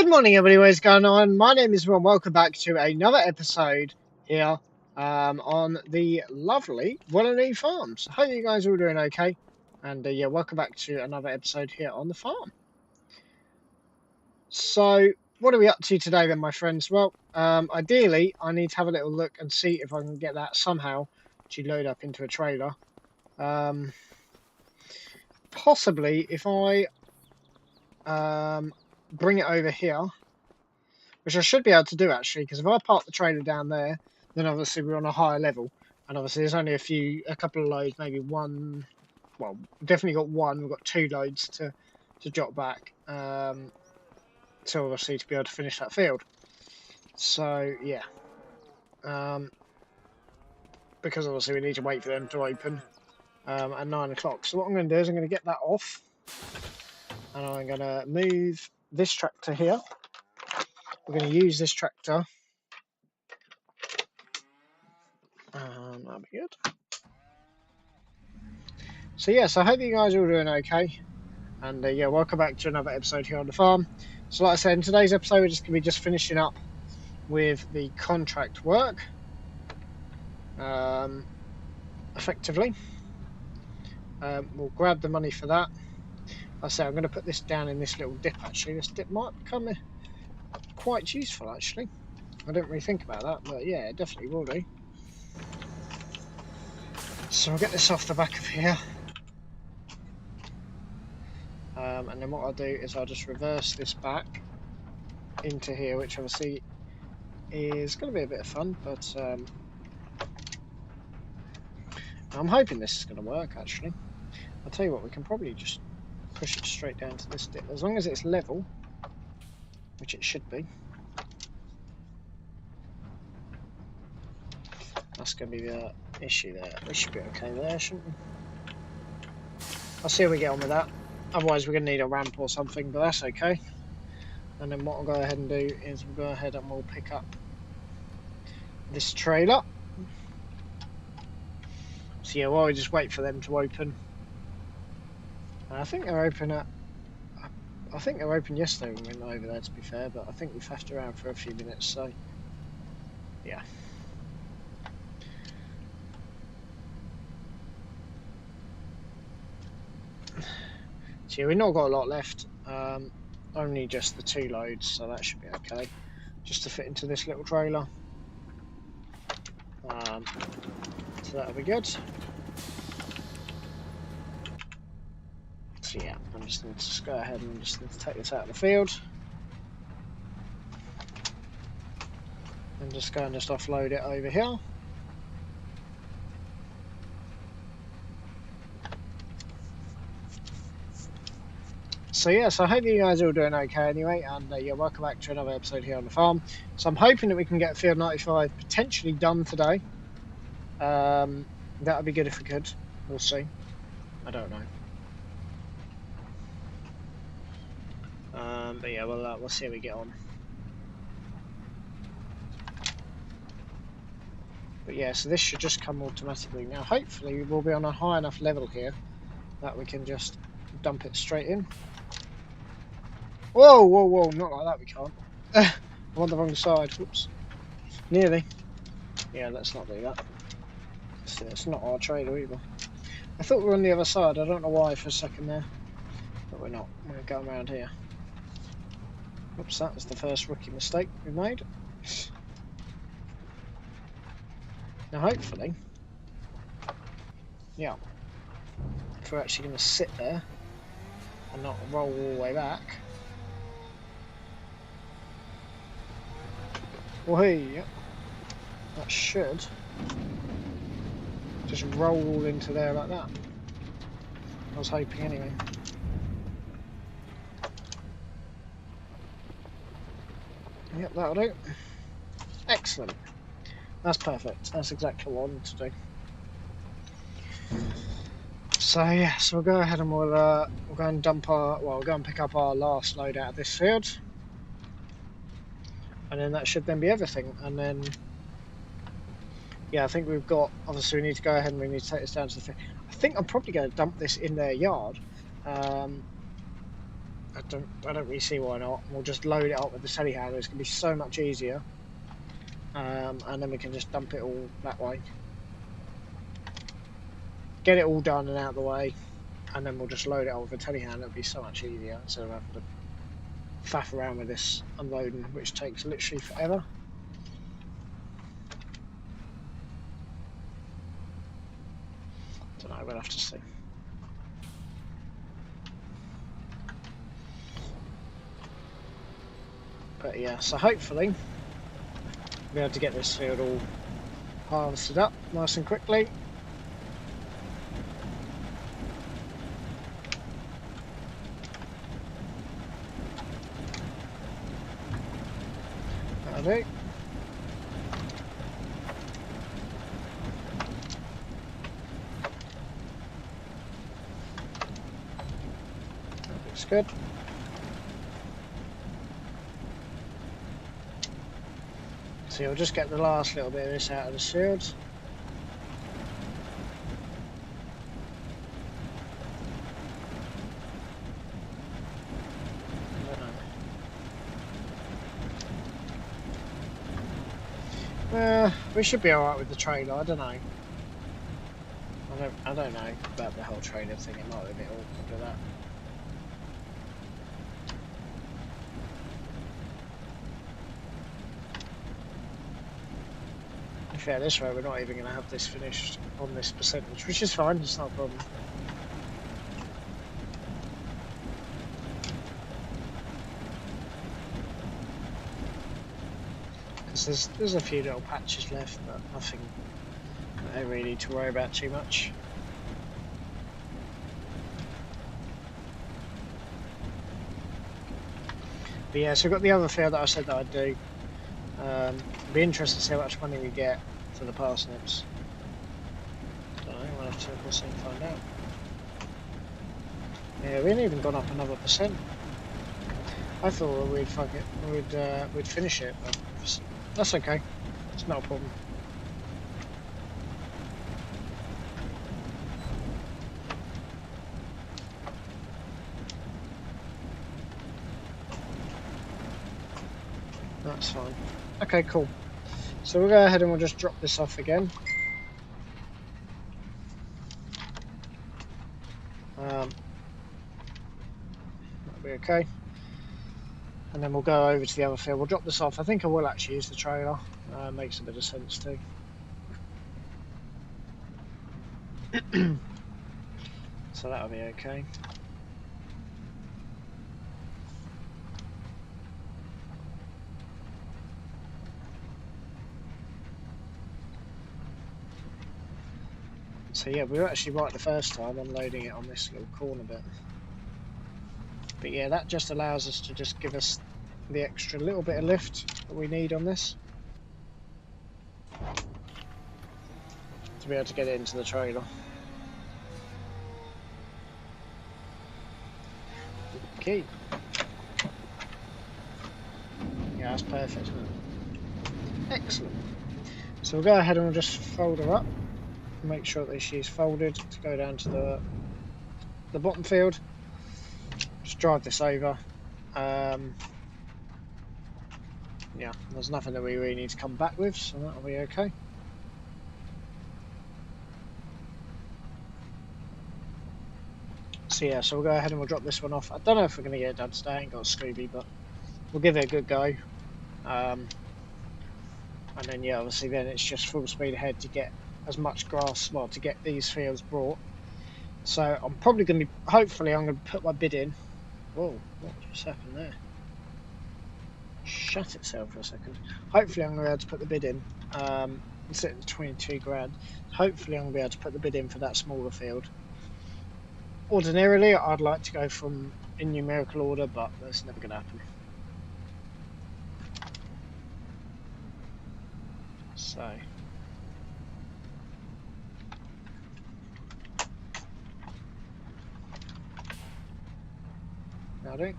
Good morning, everybody. What's going on? My name is Ron. Welcome back to another episode here on the lovely Wernolau Farms. Hope you guys are all doing okay. And yeah, welcome back to another episode here on the farm. So, what are we up to today, then, my friends? Well, ideally, I need to have a little look and see if I can get that somehow to load up into a trailer. Possibly, if I bring it over here, which I should be able to do actually, because if I park the trailer down there, then obviously we're on a higher level, and obviously there's only a couple of loads, maybe one. Well, definitely got one. We've got two loads to drop back, so obviously to be able to finish that field. So yeah, because obviously we need to wait for them to open at 9 o'clock. So what I'm going to do is I'm going to get that off, and I'm going to move this tractor here. We're going to use this tractor. That'll be good. So yes, I hope you guys are all doing okay. And yeah, welcome back to another episode here on the farm. So like I said, in today's episode, we're just going to be finishing up with the contract work, effectively. We'll grab the money for that. Like I say, I'm going to put this down in this little dip, actually. This dip might become quite useful, actually. I didn't really think about that, but yeah, it definitely will do. So I'll get this off the back of here. And then what I'll do is I'll just reverse this back into here, which obviously is going to be a bit of fun, but I'm hoping this is going to work, actually. I'll tell you what, we can probably just push it straight down to this dip, as long as it's level, which it should be. That's going to be the issue there. We should be okay there, shouldn't we? I'll see how we get on with that. Otherwise, we're going to need a ramp or something, but that's okay. And then what I'll go ahead and do is we'll go ahead and we'll pick up this trailer. So yeah, while we just wait for them to open. I think they're open at... I think they were open yesterday when we went over there, to be fair, but I think we faffed around for a few minutes, so yeah. So yeah, we've not got a lot left, only just the two loads, so that should be okay, just to fit into this little trailer. So that'll be good. So yeah, I'm just going to go ahead and just need to take this out of the field. And just go and just offload it over here. So yeah, so I hope you guys are all doing okay anyway, and yeah, welcome back to another episode here on the farm. So I'm hoping that we can get Field 95 potentially done today. That would be good if we could. We'll see. I don't know. But yeah, we'll see how we get on. But yeah, so this should just come automatically. Now, hopefully, we'll be on a high enough level here that we can just dump it straight in. Whoa, whoa, whoa, not like that, we can't. I'm on the wrong side, whoops. Nearly. Yeah, let's not do that. It's not our trailer either. I thought we were on the other side, I don't know why for a second there. But we're not, we're going to go around here. Oops, that was the first rookie mistake we made. Now hopefully, yeah, if we're actually going to sit there and not roll all the way back. Well, hey, that should just roll all into there like that. I was hoping anyway. Yep, that'll do. Excellent. That's perfect. That's exactly what I wanted to do. So yeah, so we'll go ahead and we'll go and dump our, well, we'll go and pick up our last load out of this field, and then that should then be everything. And then yeah, I think we've got, obviously we need to go ahead and we need to take this down to the field. I think I'm probably going to dump this in their yard, and I don't really see why not. We'll just load it up with the telehandler. It's gonna be so much easier. And then we can just dump it all that way. Get it all done and out of the way, and then we'll just load it up with a telehandler. It'll be so much easier instead of having to faff around with this unloading, which takes literally forever. Don't know, we'll have to see. But yeah, so hopefully we'll be able to get this field all harvested up nice and quickly. That'll do. That looks good. So you'll just get the last little bit of this out of the field. We should be alright with the trailer, I don't know. I don't know about the whole trailer thing, it might be a bit awkward with that. In fact, this way we're not even going to have this finished on this percentage, which is fine, it's not a problem. There's a few little patches left, but nothing that I really need to worry about too much. But yeah, so we've got the other field that I said that I'd do. It'll be interesting to see how much money we get for the parsnips. Don't know, we'll have to find out. Yeah, we ain't even gone up another %. I thought we'd finish it, but that's okay. It's not a problem. That's fine. Okay, cool. So we'll go ahead and we'll just drop this off again. That'll be okay. And then we'll go over to the other field. We'll drop this off. I think I will actually use the trailer. Makes a bit of sense too. So that'll be okay. So yeah, we were actually right the first time unloading it on this little corner bit. But yeah, that just allows us to just give us the extra little bit of lift that we need on this to be able to get it into the trailer. Okay. Yeah, that's perfect, isn't it? Excellent. So we'll go ahead and we'll just fold her up. Make sure that she's folded to go down to the bottom field. Just drive this over. Yeah, there's nothing that we really need to come back with, so that'll be okay. So yeah, so we'll go ahead and we'll drop this one off. I don't know if we're going to get it done today. I ain't got a Scooby, but we'll give it a good go. And then yeah, obviously then it's just full speed ahead to get as much grass, well, to get these fields brought. So I'm probably going to be, hopefully I'm going to put my bid in. Whoa, what just happened there? Shut itself for a second. Hopefully I'm going to be able to put the bid in. It's at 22 grand. Hopefully I'm going to be able to put the bid in for that smaller field. Ordinarily I'd like to go from in numerical order, but that's never going to happen. So now do.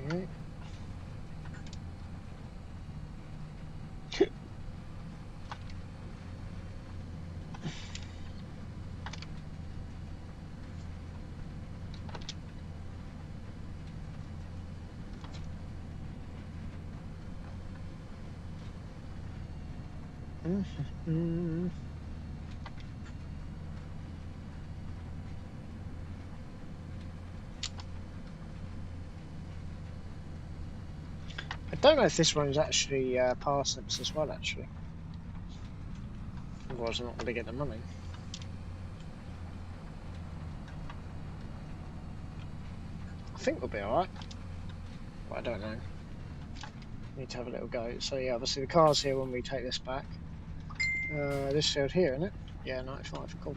Okay. I don't know if this one is actually parsnips as well, actually. Otherwise I'm not going to get the money. I think we'll be alright. But I don't know. Need to have a little go. So yeah, obviously the car's here when we take this back. This field here, isn't it? Yeah, 95, cool.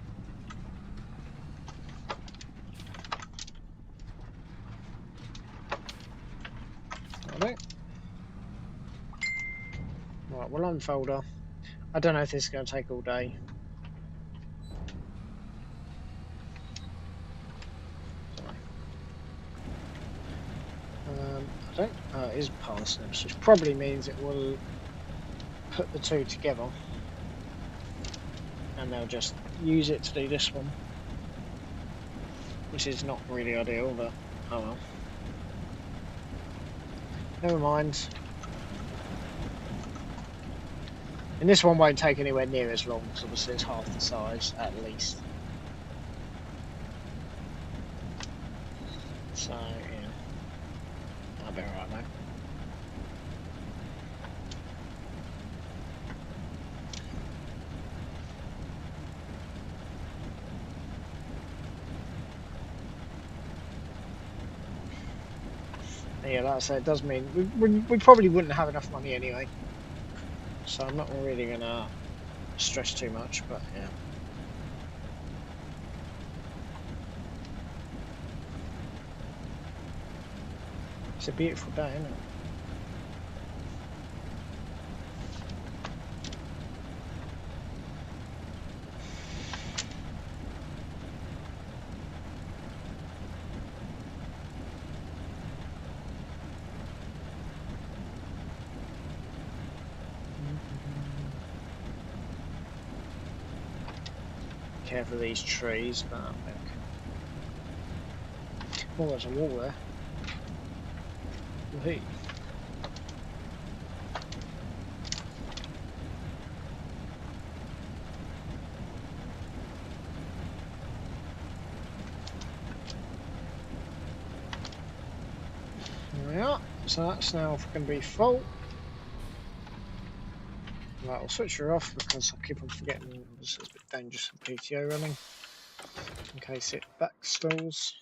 Right, we'll unfold her. I don't know if this is going to take all day. I don't. It is parsnips, which probably means it will put the two together, and they'll just use it to do this one, which is not really ideal, but oh well. Never mind. And this one won't take anywhere near as long, because obviously it's half the size at least. So yeah, I'll be alright though. Yeah, like I said, it does mean we probably wouldn't have enough money anyway. So I'm not really going to stress too much, but yeah. It's a beautiful day, isn't it? Careful of these trees, but okay. Oh, there's a wall there. Woohoo. There we are. So that's now going to be full. Right, I'll switch her off because I keep on forgetting this is a bit dangerous with PTO running. In case it backstalls.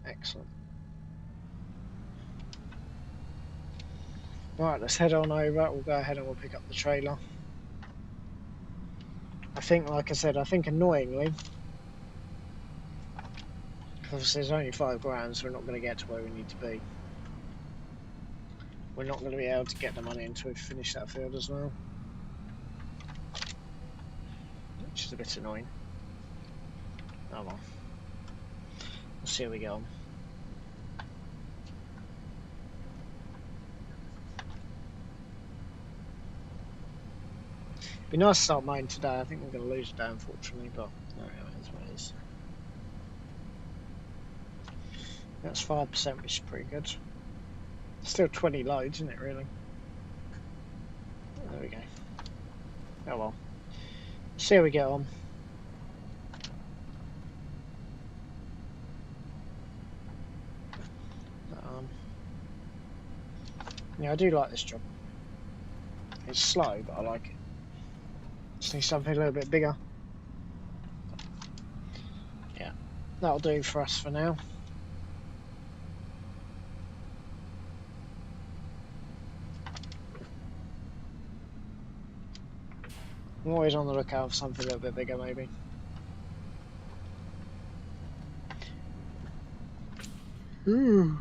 Excellent. Right, let's head on over. We'll go ahead and we'll pick up the trailer. I think, like I said, I think annoyingly, because there's only 5 grand, so we're not going to get to where we need to be. We're not going to be able to get the money until we finish that field as well. Which is a bit annoying. Oh well. We'll see how we go on. Be nice to start mine today. I think we're going to lose today, unfortunately, but no, that's what it is. That's 5%, which is pretty good. Still 20 loads, isn't it, really? There we go. Oh well. See how we get on. Yeah, I do like this job. It's slow, but I like it. Just need something a little bit bigger. Yeah, that'll do for us for now. I'm always on the lookout for something a little bit bigger, maybe. Ooh.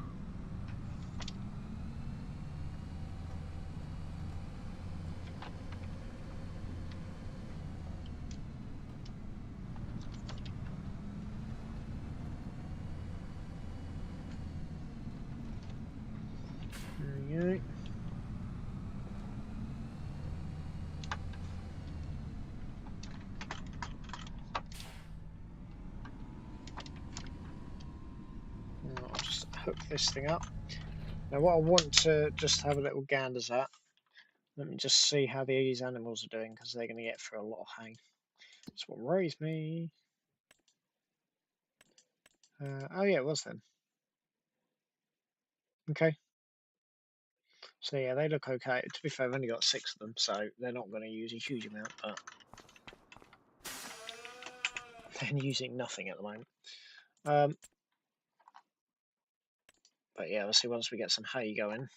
hook this thing up. Now what I want to just have a little ganders at, let me just see how these animals are doing, because they're going to get through a lot of hay. That's what worries me. Oh yeah, it was then. Okay. So yeah, they look okay. To be fair, I've only got 6 of them, so they're not going to use a huge amount, but they're using nothing at the moment. But yeah, we'll see once we get some hay going.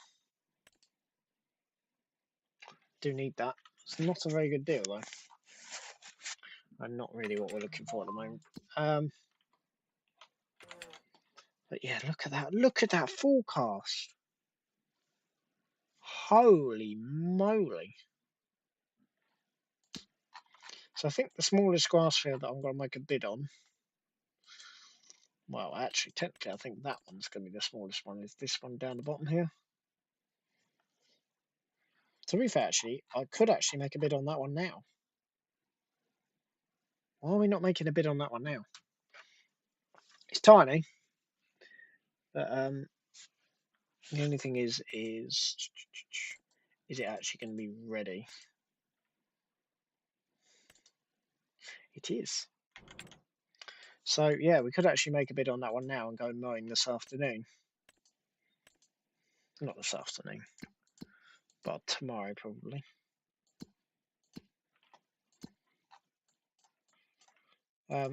Do need that. It's not a very good deal though. And not really what we're looking for at the moment. But yeah, look at that. Look at that forecast. Holy moly. So I think the smallest grass field that I'm going to make a bid on, well, actually, technically, I think that one's going to be the smallest one. Is this one down the bottom here? To be fair, actually, I could actually make a bid on that one now. Why are we not making a bid on that one now? It's tiny, but the only thing is it actually going to be ready? It is. So yeah, we could actually make a bid on that one now and go mowing this afternoon. Not this afternoon, but tomorrow probably. I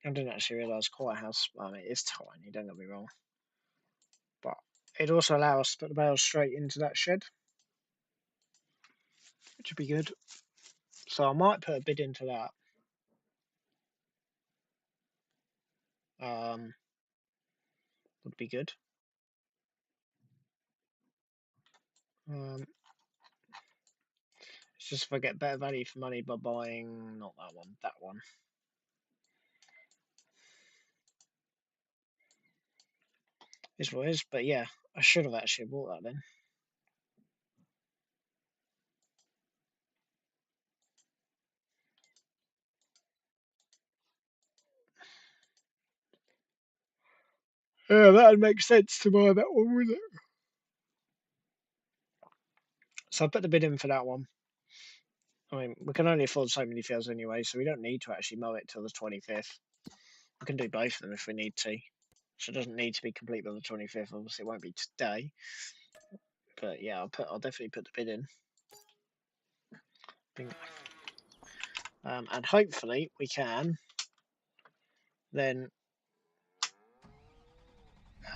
didn't actually realise quite how. I mean, it's tiny. Don't get me wrong, but it also allows us to put the bales straight into that shed, which would be good. So I might put a bid into that. Would be good. It's just if I get better value for money by buying not that one, that one. Is what it is, but yeah, I should have actually bought that then. Yeah, that would make sense to buy that one, wouldn't it? So I put the bid in for that one. I mean, we can only afford so many fields anyway, so we don't need to actually mow it till the 25th. We can do both of them if we need to. So it doesn't need to be complete by the 25th. Obviously, it won't be today. But yeah, I'll definitely put the bid in. And hopefully we can then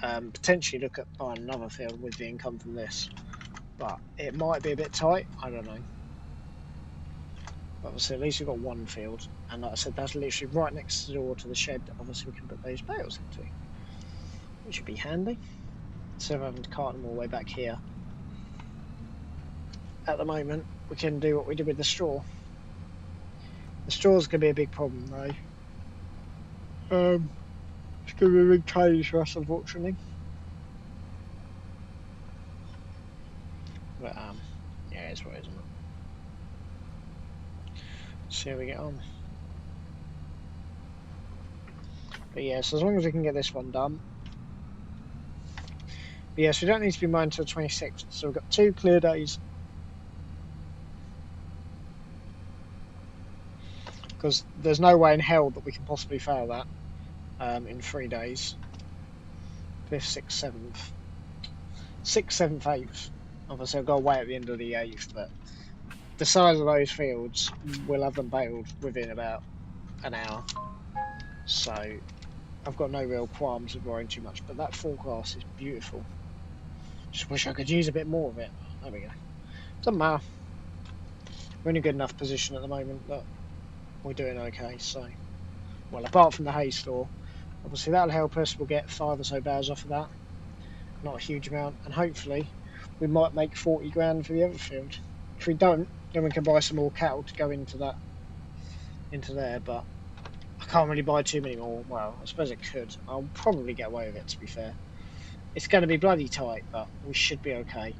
potentially look at buying another field with the income from this. But it might be a bit tight. I don't know. But obviously, at least we've got one field. And like I said, that's literally right next door to the shed that obviously we can put those bales into, which would be handy. Instead of having to cart them all the way back here. At the moment, we can do what we did with the straw. The straw's going to be a big problem, though. It's going to be a big challenge for us, unfortunately. But yeah, it's what it is, isn't it? See how we get on. But yeah, so as long as we can get this one done. But yeah, so we don't need to be mowing until 26th. So we've got 2 clear days. Because there's no way in hell that we can possibly fail that in 3 days. 5th, 6th, 7th. 6th, 7th, 8th. Obviously, I'll go away at the end of the 8th, but the size of those fields, we'll have them baled within about an hour. So I've got no real qualms with worrying too much, but that forecast is beautiful. Just wish I could use a bit more of it. There we go. Doesn't matter. We're in a good enough position at the moment that we're doing okay. So, well, apart from the hay store, obviously that'll help us. We'll get 5 or so bales off of that. Not a huge amount, and hopefully we might make 40 grand for the other field. If we don't, then we can buy some more cattle to go into that, into there. But I can't really buy too many more. Well, I suppose it could. I'll probably get away with it, to be fair. It's going to be bloody tight, but we should be okay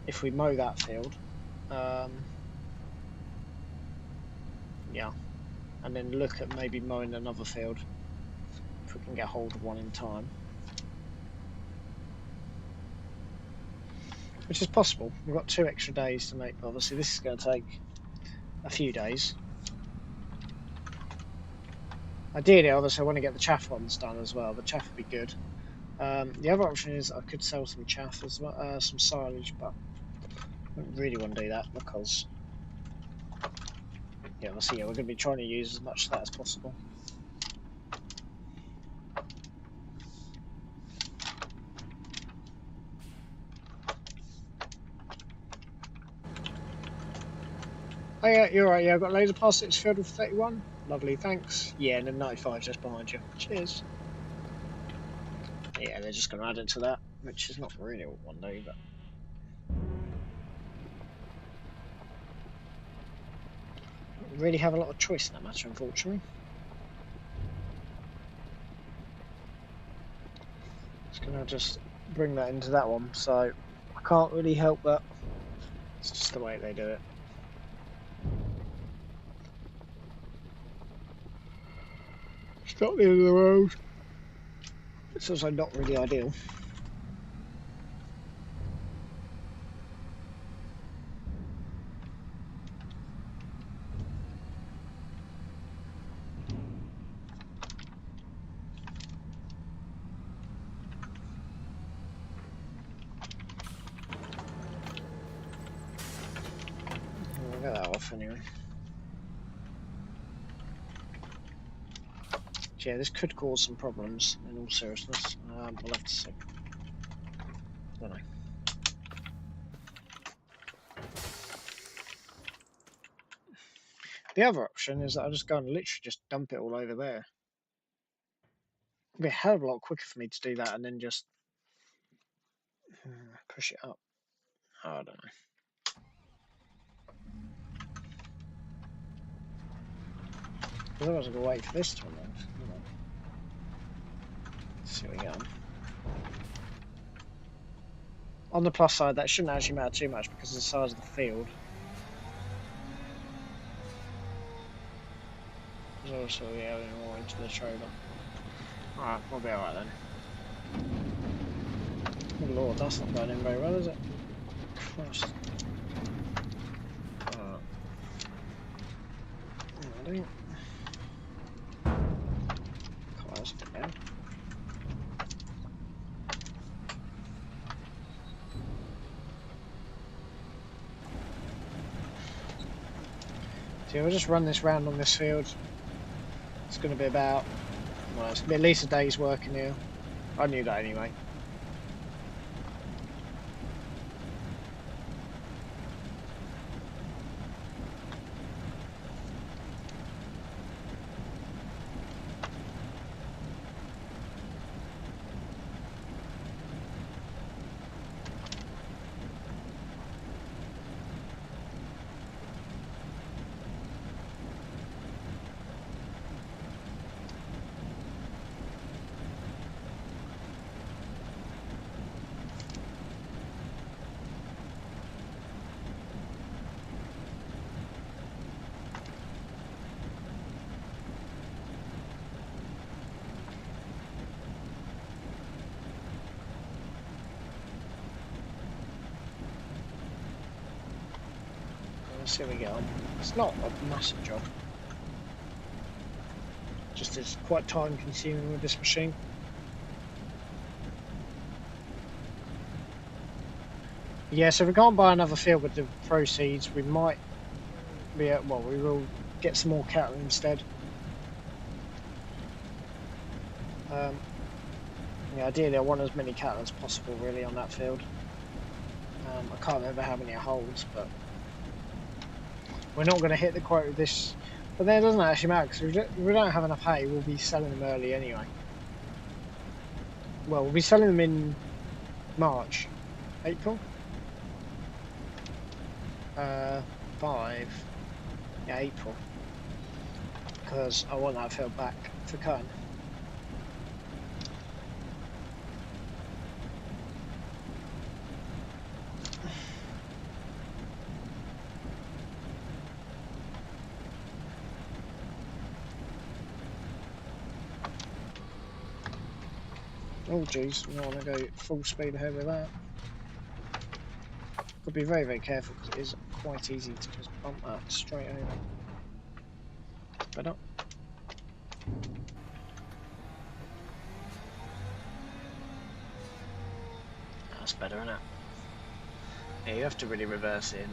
if we mow that field. Yeah, and then look at maybe mowing another field if we can get hold of one in time. which is possible. We've got 2 extra days to make. Obviously, this is going to take a few days. Ideally, obviously, I want to get the chaff ones done as well. The chaff would be good. The other option is I could sell some chaff as well, some silage, but I don't really want to do that because, yeah, obviously, yeah, we're going to be trying to use as much of that as possible. Oh yeah, you're right. Yeah, I've got laser past its field with 31. Lovely, thanks. Yeah, and then 95 just behind you. Cheers. Yeah, they're just going to add it to that, which is not really what one do, but don't really have a lot of choice in that matter, unfortunately. Just going to just bring that into that one, so I can't really help that. It's just the way they do it. It's not the end of the world. It's also not really ideal. I'll get that off anyway. Yeah, this could cause some problems in all seriousness. We'll have to see. I don't know. The other option is that I just go and literally just dump it all over there. It'd be a hell of a lot quicker for me to do that and then just push it up. Oh, I don't know. Because I was going to wait for this to unload. Let's see what we got. On the plus side, that shouldn't actually matter too much because of the size of the field. There's also adding more into the trailer. Alright, we'll be alright then. Good lord, that's not going in very well, is it? Christ. I think. God, that's a bit bad. So we'll just run this round on this field. It's going to be about, well, it's going to be at least a day's work in here. I knew that anyway. Let's see how we get on. It's not a massive job. Just it's quite time consuming with this machine. Yeah, so if we can't buy another field with the proceeds, we might be well, we will get some more cattle instead. Yeah, ideally I want as many cattle as possible really on that field. I can't remember how many it holds, but we're not going to hit the quote with this. But then it doesn't actually matter because if we don't have enough hay, we'll be selling them early anyway. Well, we'll be selling them in March, April. 5. Yeah, April. Because I want that field back for cutting. Oh jeez, we don't want to go full speed ahead with that. Got to be very, very careful because it is quite easy to just bump that straight over. Better. That's better, isn't it? Yeah, you have to really reverse in.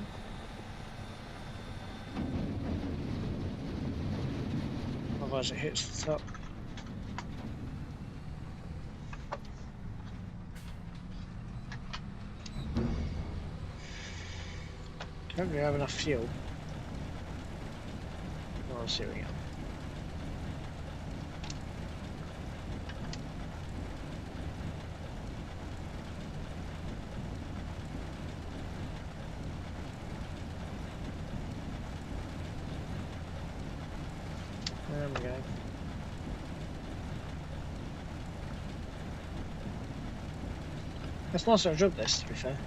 Otherwise it hits the top. Don't really have enough fuel. Oh, see we go. There we go. That's a nice little job, this, to be fair.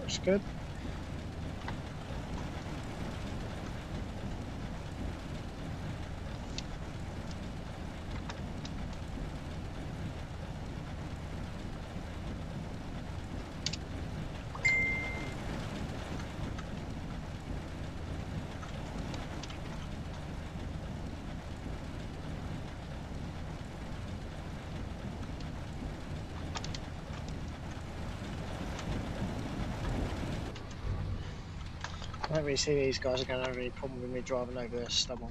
Looks good. I don't really see these guys are going to have any problem with me driving over their stubble.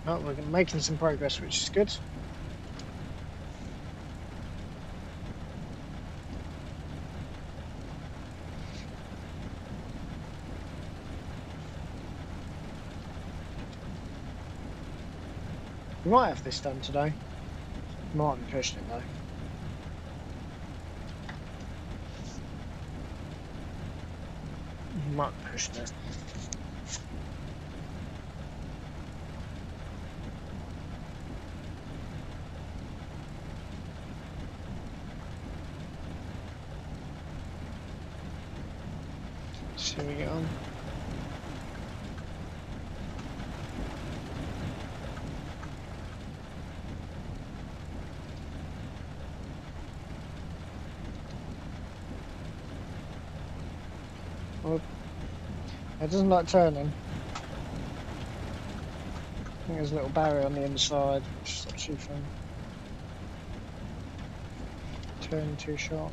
Oh, we're making some progress, which is good. We might have this done today. Might be pushing it though. Might be pushing it. See how we get on. Well, it doesn't like turning. I think there's a little barrier on the inside which stops you from turning too sharp.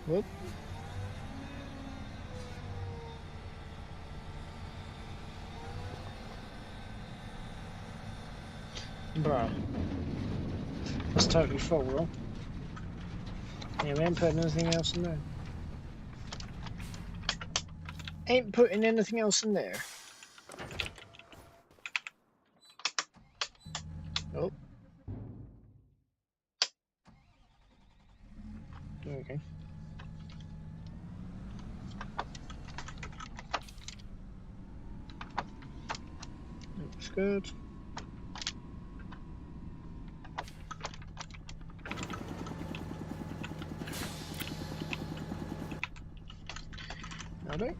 Whoop. Bruh. That's totally full, bro. Yeah, we ain't putting anything else in there. Ain't putting anything else in there. Oh. Okay. Looks good. Howdy.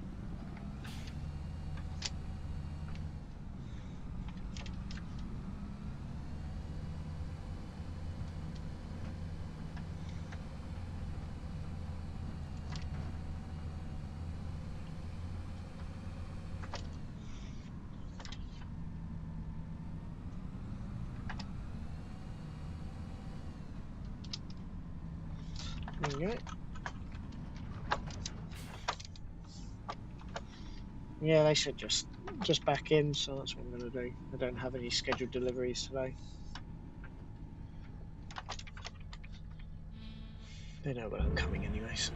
There we go. Yeah, they should just back in, so that's what I'm going to do. I don't have any scheduled deliveries today. They know when I'm coming anyway, so.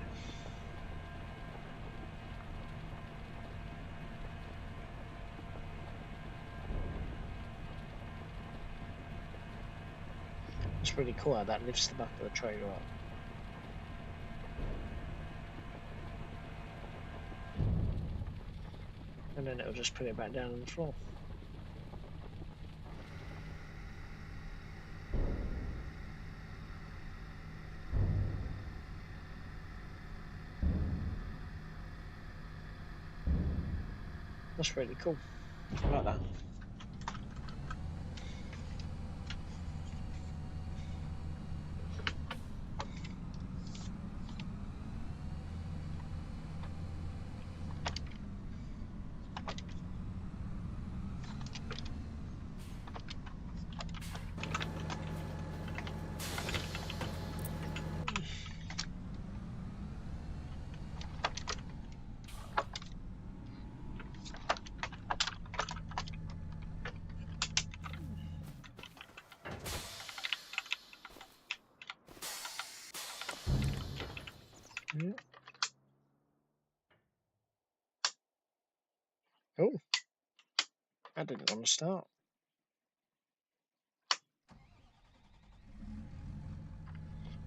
It's really cool how that lifts the back of the trailer up. And then it'll just put it back down on the floor. That's really cool. I like that. Yeah. Oh, I didn't want to start.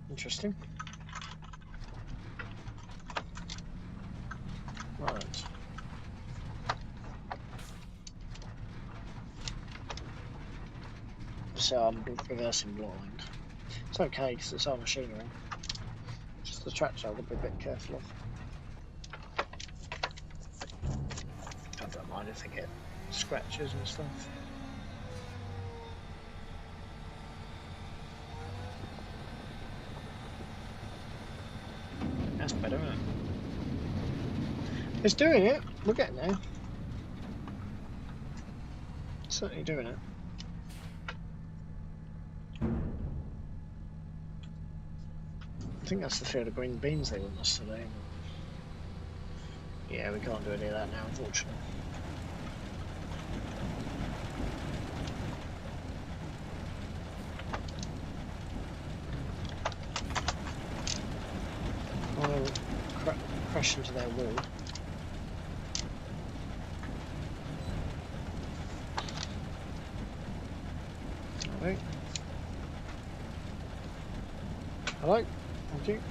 Interesting. Right. So I'm reversing blind. It's okay because it's our machinery. Just the tractor I've got to be a bit careful of. I don't mind if they get scratches and stuff. That's better, isn't it? It's doing it. We're getting there. It's certainly doing it. I think that's the field of green beans they want us today. Yeah, we can't do any of that now, unfortunately. I'll crash into their wall. Hello. Hello. Thank you.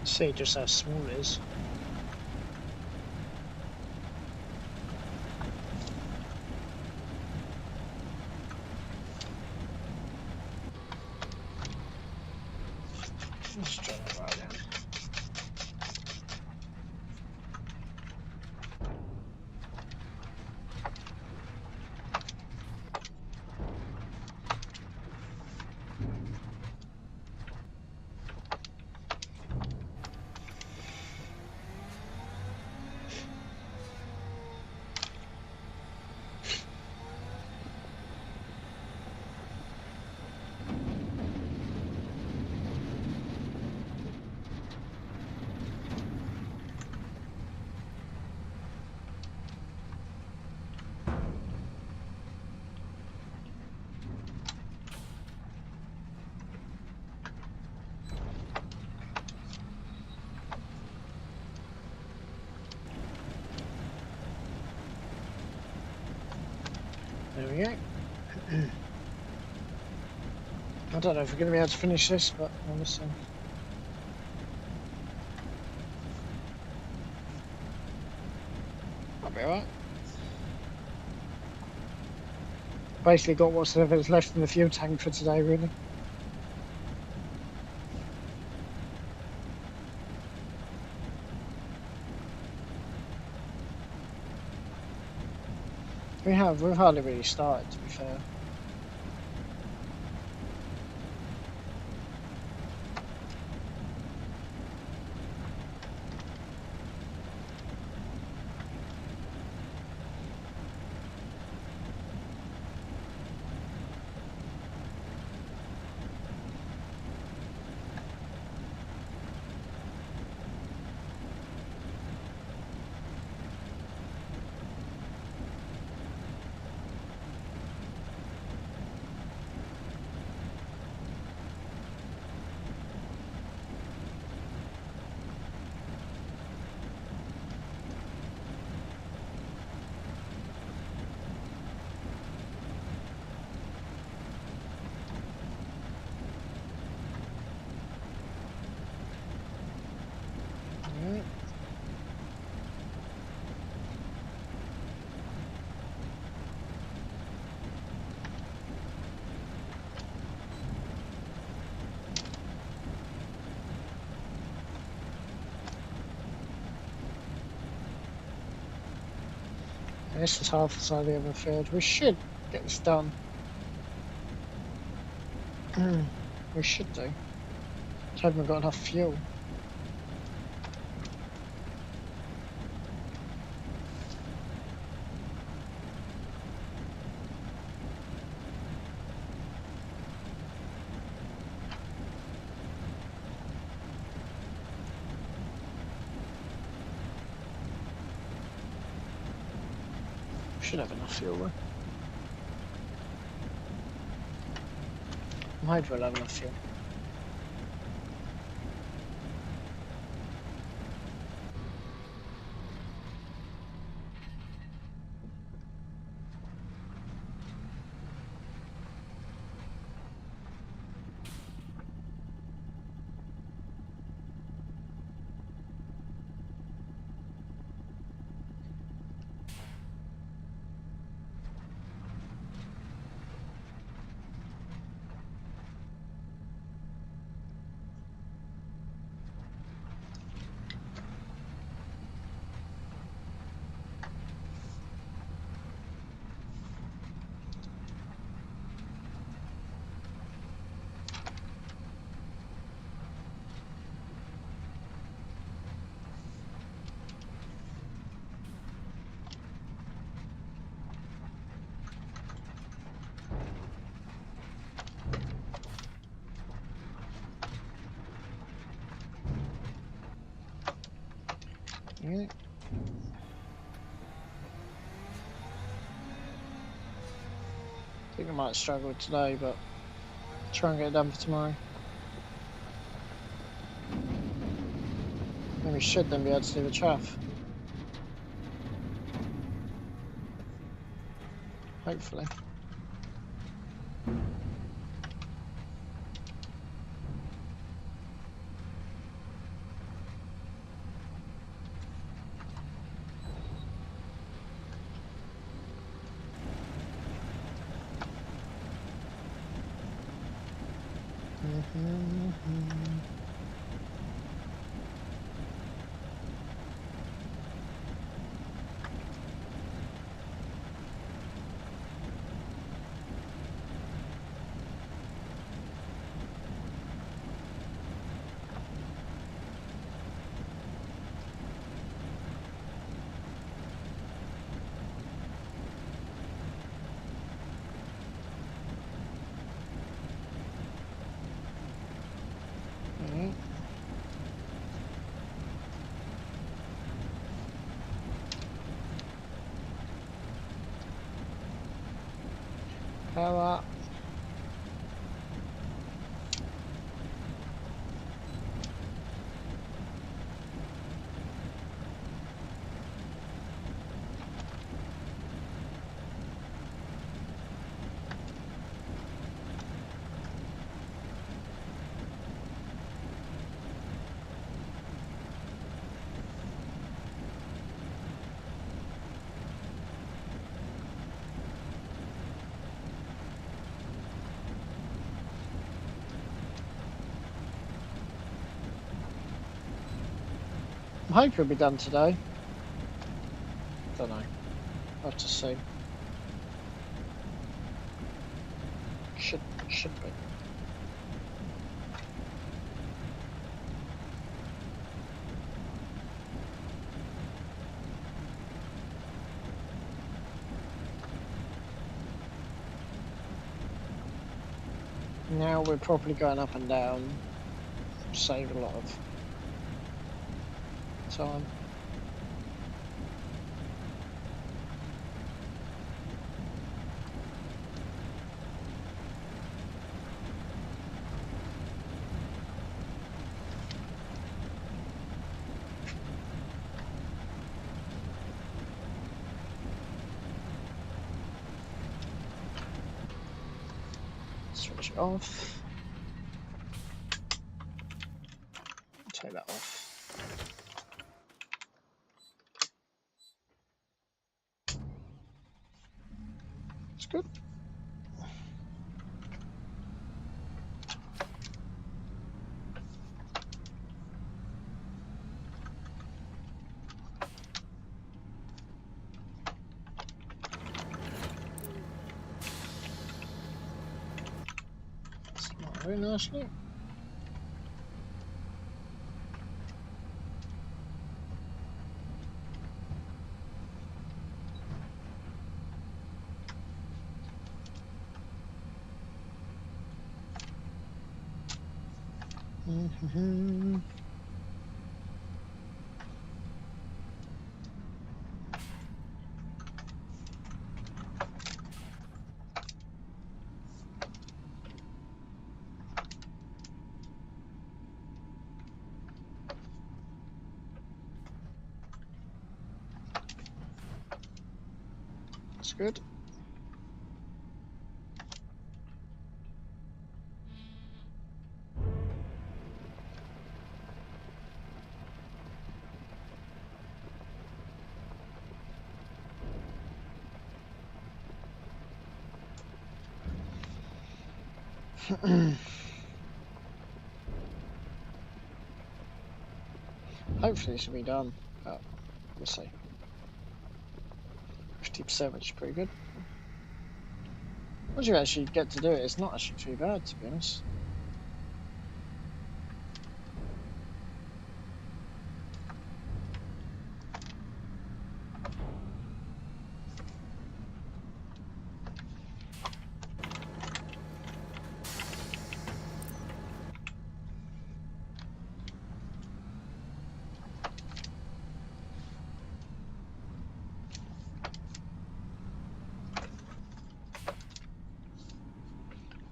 See just how small it is. Let's try that right down. There we go. I don't know if we're going to be able to finish this, but we'll see. I'll be alright. Basically got whatever's left in the fuel tank for today, really. We've hardly really started, to be fair. This is half the side of the other field. We should get this done. We should do. Just haven't got enough fuel. Should have enough fuel though. I'm hoping we'll have enough fuel. Yeah. I think I might struggle today, but try and get it done for tomorrow. And we should then be able to do the chaff. Hopefully. Power. I hope it'll be done today. Don't know. I'll have to see. Should be. Now we're properly going up and down. Save a lot of time. Switch it off. Take that off. It's good. Smart, very nicely. Mm-hmm. That's good. Hopefully this will be done, but we'll see. 50%, which is pretty good. Once you actually get to do it, it's not actually too bad, to be honest.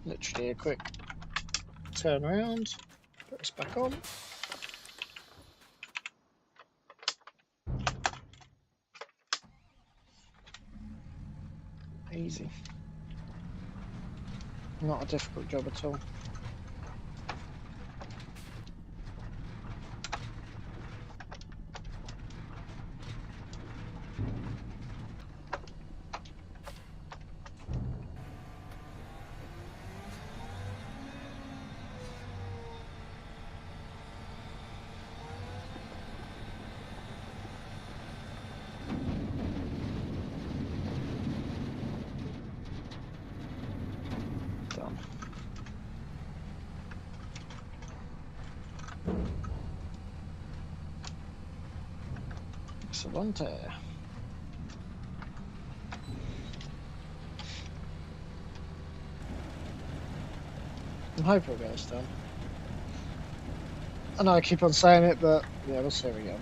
Literally a quick turn around, put this back on. Easy. Not a difficult job at all. Done. Excellent. I'm hoping we'll get this done. I know I keep on saying it, but yeah, we'll see how we go.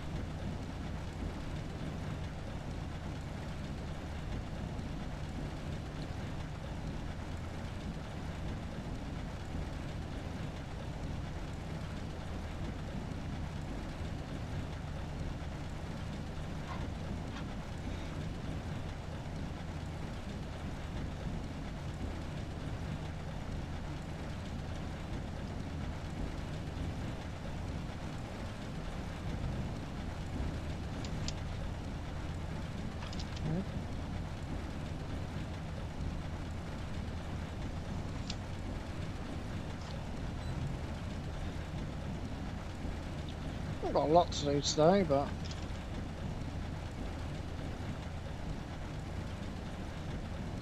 I've got a lot to do today, but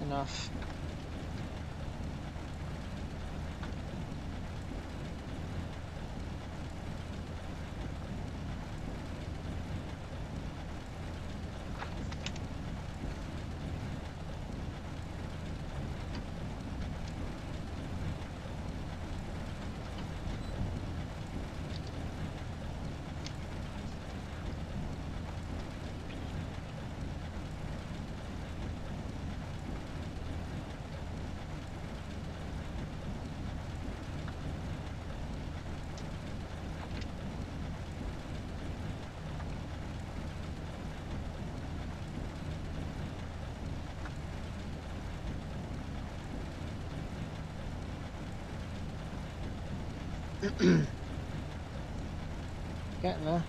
enough. Getting there.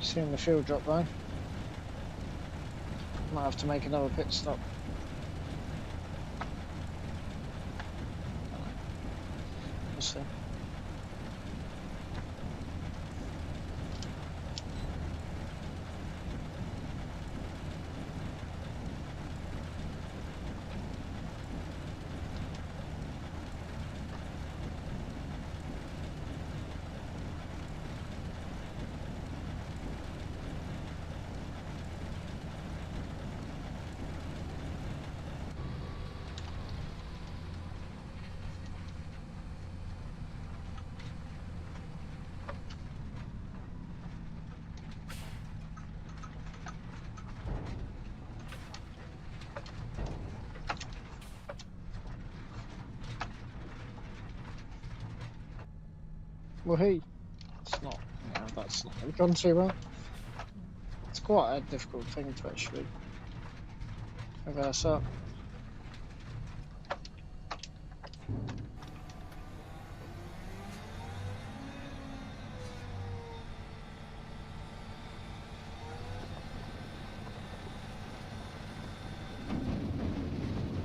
Seeing the fuel drop though. Might have to make another pit stop. We'll see. Well, hey, it's not. No, that's not gone too well. It's quite a difficult thing to actually reverse up.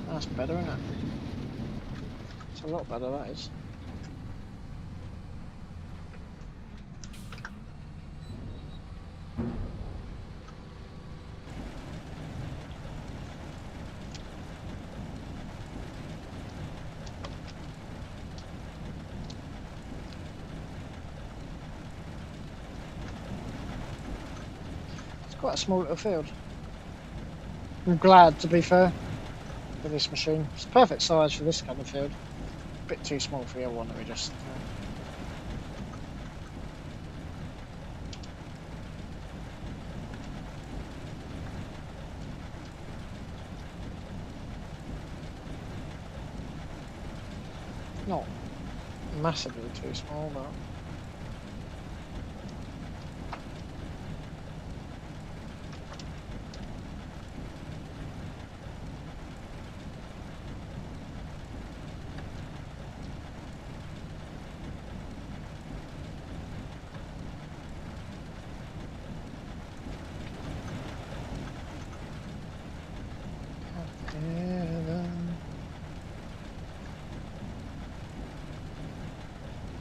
That's better, isn't it? It's a lot better, that is. Quite a small little field. I'm glad, to be fair, for this machine. It's the perfect size for this kind of field. A bit too small for the other one that we just... not massively too small, but...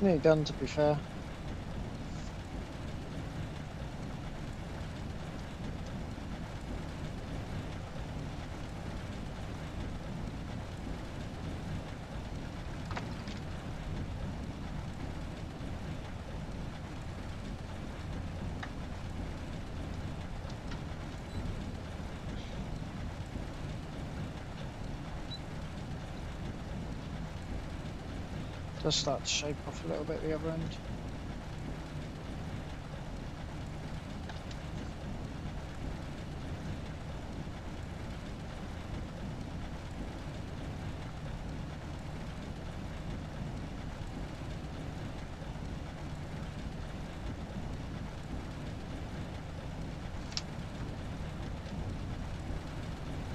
nearly done, to be fair. Does start to shape off a little bit the other end.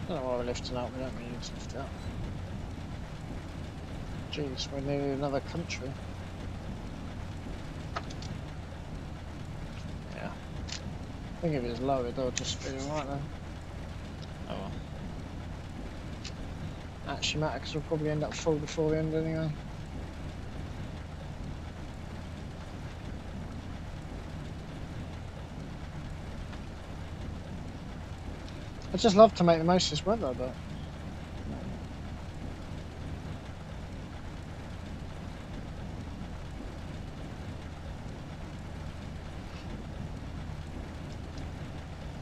I don't know why we're lifting up, we don't really need to lift it up. Jeez, we're nearly another country. Yeah. I think if it's low, it'll just be alright then. Oh well. Actually matter, because we'll probably end up full before the end anyway. just love to make the most of this weather, but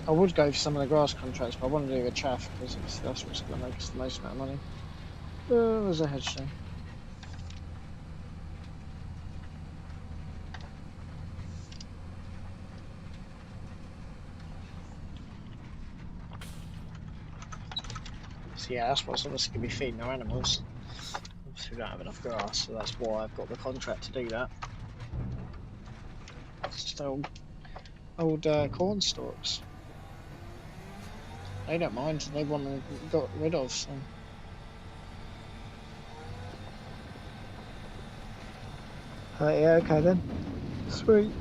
I would go for some of the grass contracts, but I want to do the chaff because that's what's going to make us the most amount of money. There's a hedge thing. So yeah, that's what's obviously going to be feeding our animals. Obviously we don't have enough grass, so that's why I've got the contract to do that. It's just old corn stalks. They don't mind, they want them got rid of, so. Yeah, okay then. Sweet.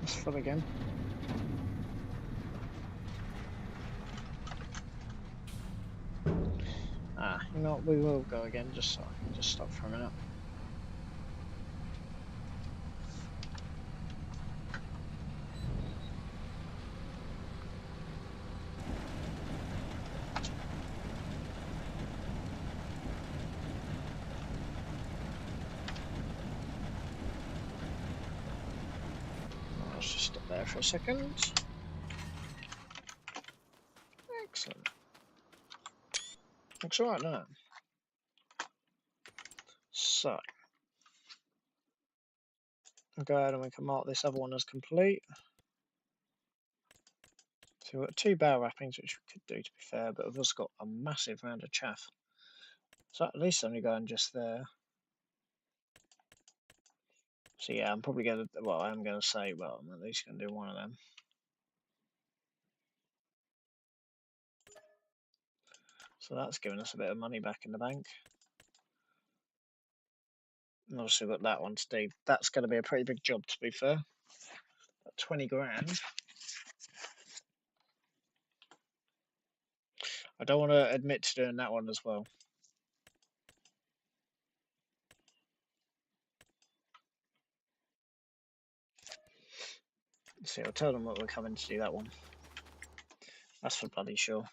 It's full again. You know what, we will go again, just so I can just stop for a minute. Let's just stop there for a second. Excellent. Looks alright, doesn't it? So, I'll go ahead and we can mark this other one as complete. So we've got 2 bale wrappings, which we could do to be fair, but we've also got a massive round of chaff. So at least only going just there. So yeah, I'm probably going to, well, I'm going to say, well, I'm at least going to do one of them. So that's giving us a bit of money back in the bank. And obviously we've got that one to do. That's going to be a pretty big job, to be fair. About 20 grand. I don't want to admit to doing that one as well. Let's see, I'll tell them what we're coming to do that one. That's for bloody sure.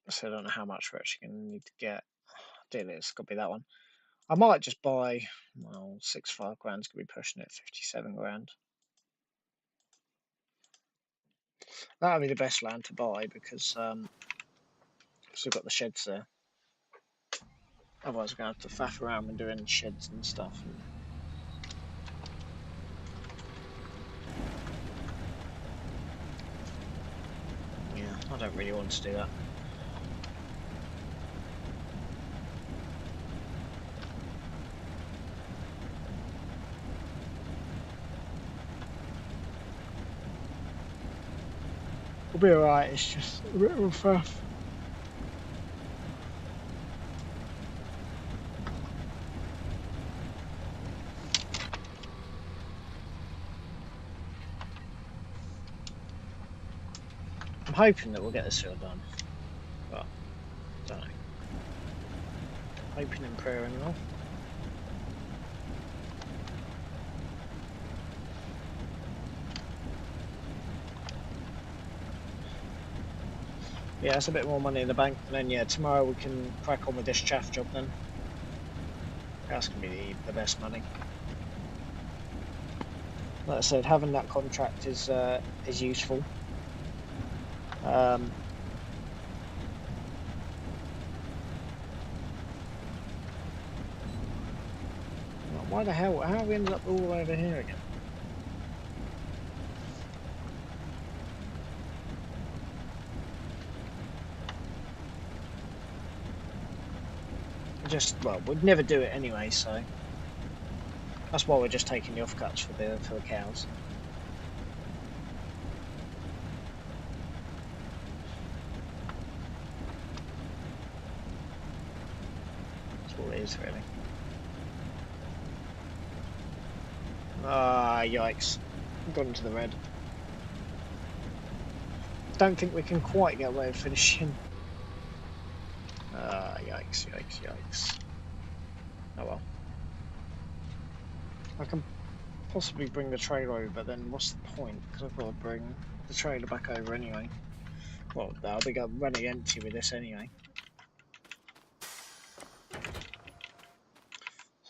So I don't know how much we're actually going to need to get. Ideally, it's got to be that one. I might just buy, well, 65 grand's going to be pushing it, 57 grand. That would be the best land to buy because we've got the sheds there. Otherwise, we're going to have to faff around and doing sheds and stuff. Yeah, I don't really want to do that. We'll be alright, it's just a bit of a faff. I'm hoping that we'll get this all done, but I don't know. Hoping and prayer and all. Yeah, it's a bit more money in the bank, and then yeah, tomorrow we can crack on with this chaff job then. That's going to be the best money. Like I said, having that contract is useful. Why the hell? How have we ended up all the way over here again? Well, we'd never do it anyway, so that's why we're just taking the offcuts for the cows. That's all it is, really. Ah, yikes! Got into the red. Don't think we can quite get away with finishing. Yikes, yikes, yikes. Oh well. I can possibly bring the trailer over, but then what's the point? Because I've got to bring the trailer back over anyway. Well, I'll be running empty with this anyway. So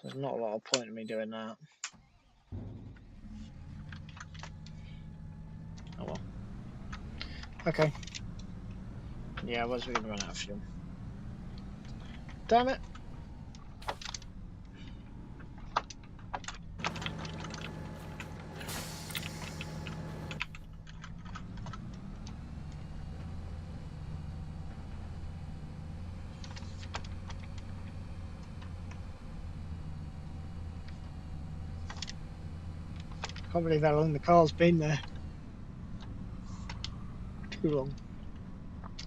there's not a lot of point in me doing that. Oh well. Okay. Yeah, I was going to run out of fuel. Damn it! Can't believe how long the car's been there. Too long.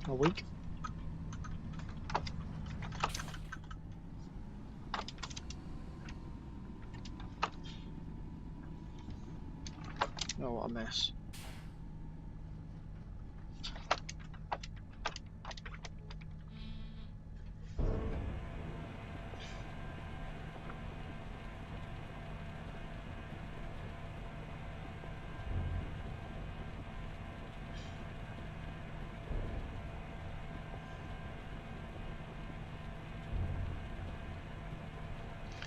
A week. Oh, what a mess.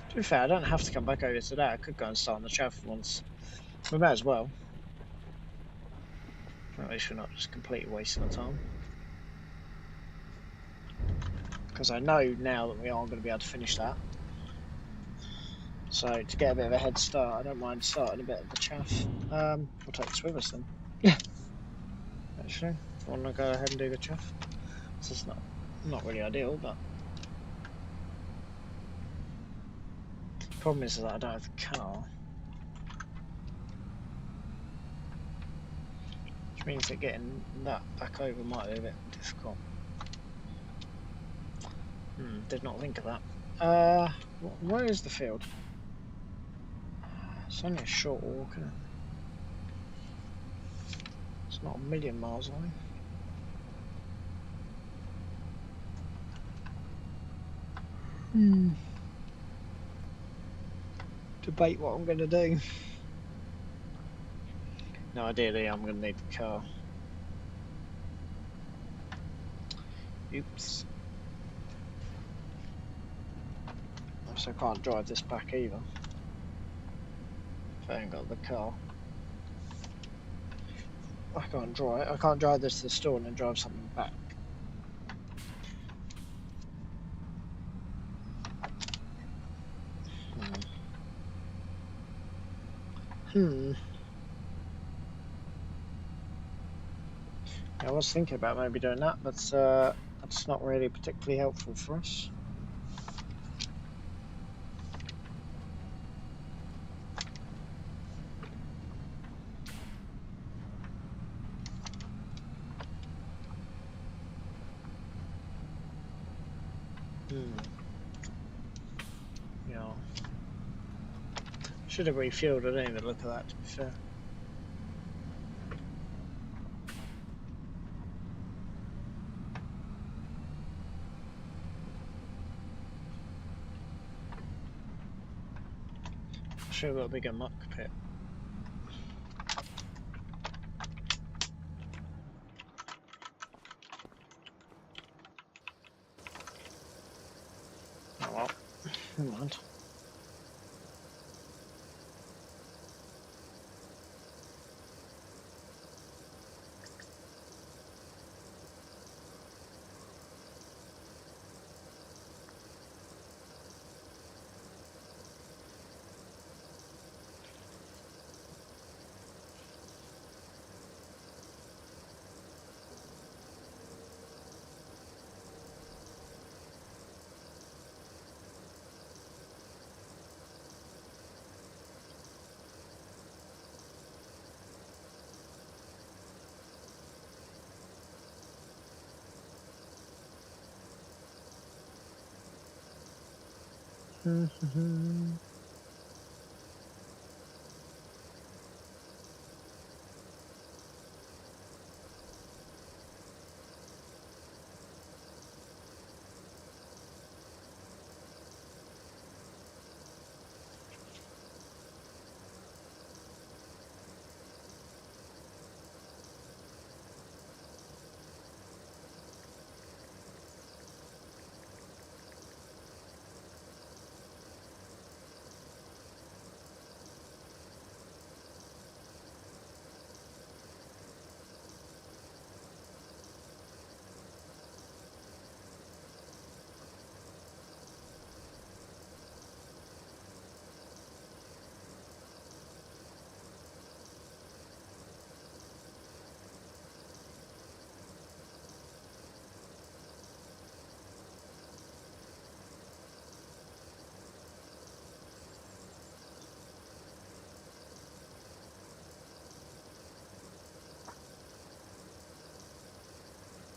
To be fair, I don't have to come back over today. I could go and start on the chaff once. We may as well. At least we're not just completely wasting our time. Because I know now that we aren't going to be able to finish that. So to get a bit of a head start, I don't mind starting a bit of the chaff. We'll take this with us then. Actually, if I want to go ahead and do the chaff. This is not really ideal, but the problem is that I don't have the car. Which means that getting that back over might be a bit difficult. Did not think of that. Where is the field? It's only a short walk, isn't it? It's not a million miles away. Debate what I'm going to do. No, ideally I'm going to need the car. Oops. So I can't drive this back either. If I ain't got the car. I can't drive this to the store and then drive something back. I was thinking about maybe doing that, but that's not really particularly helpful for us. Yeah. Should have refueled. I didn't even look at that, to be fair. Should have got a bigger muck pit. Oh well, never mind.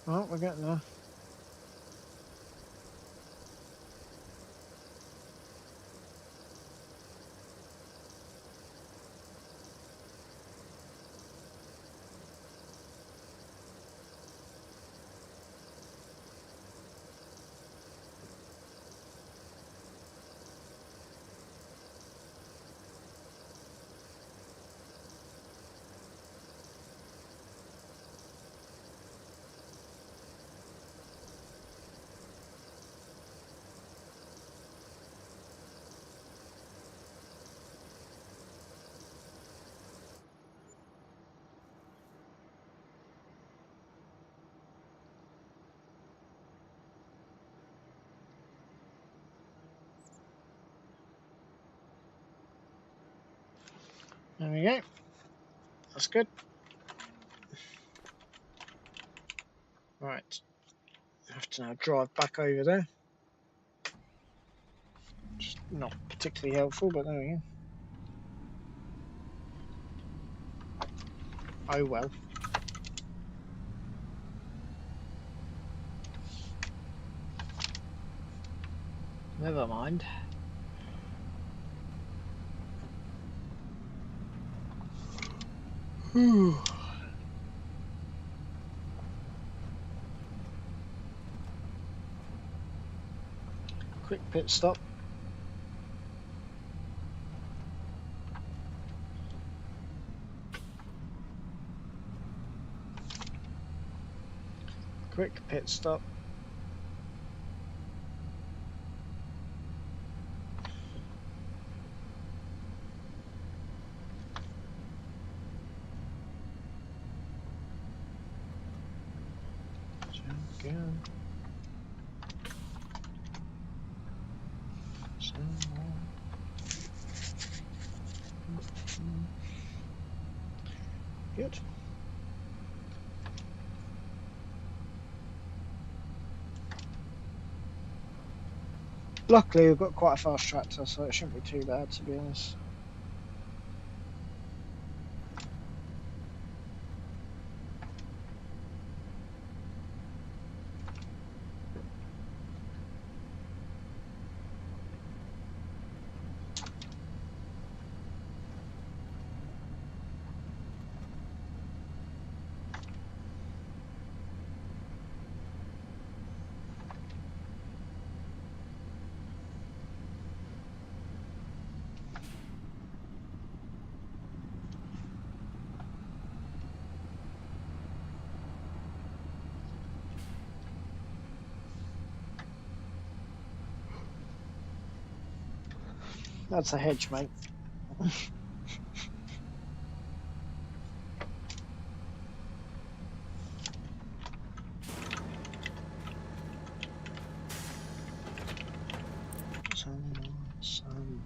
Oh, we're getting there. There we go. That's good. Right. I have to now drive back over there. Just not particularly helpful, but there we go. Oh well. Never mind. Quick pit stop. Quick pit stop. Again. Good. Luckily, we've got quite a fast tractor, so it shouldn't be too bad, to be honest. That's a hedge, mate. Some.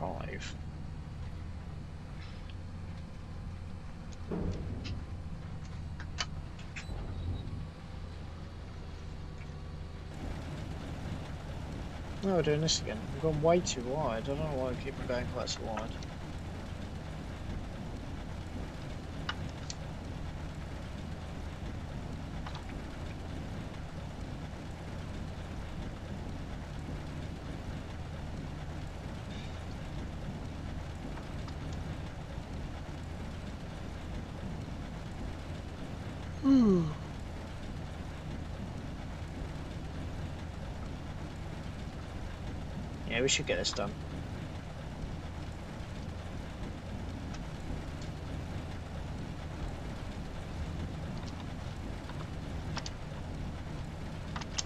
5. No, we're doing this again. We've gone way too wide. I don't know why I keep going quite so wide. Yeah, we should get this done.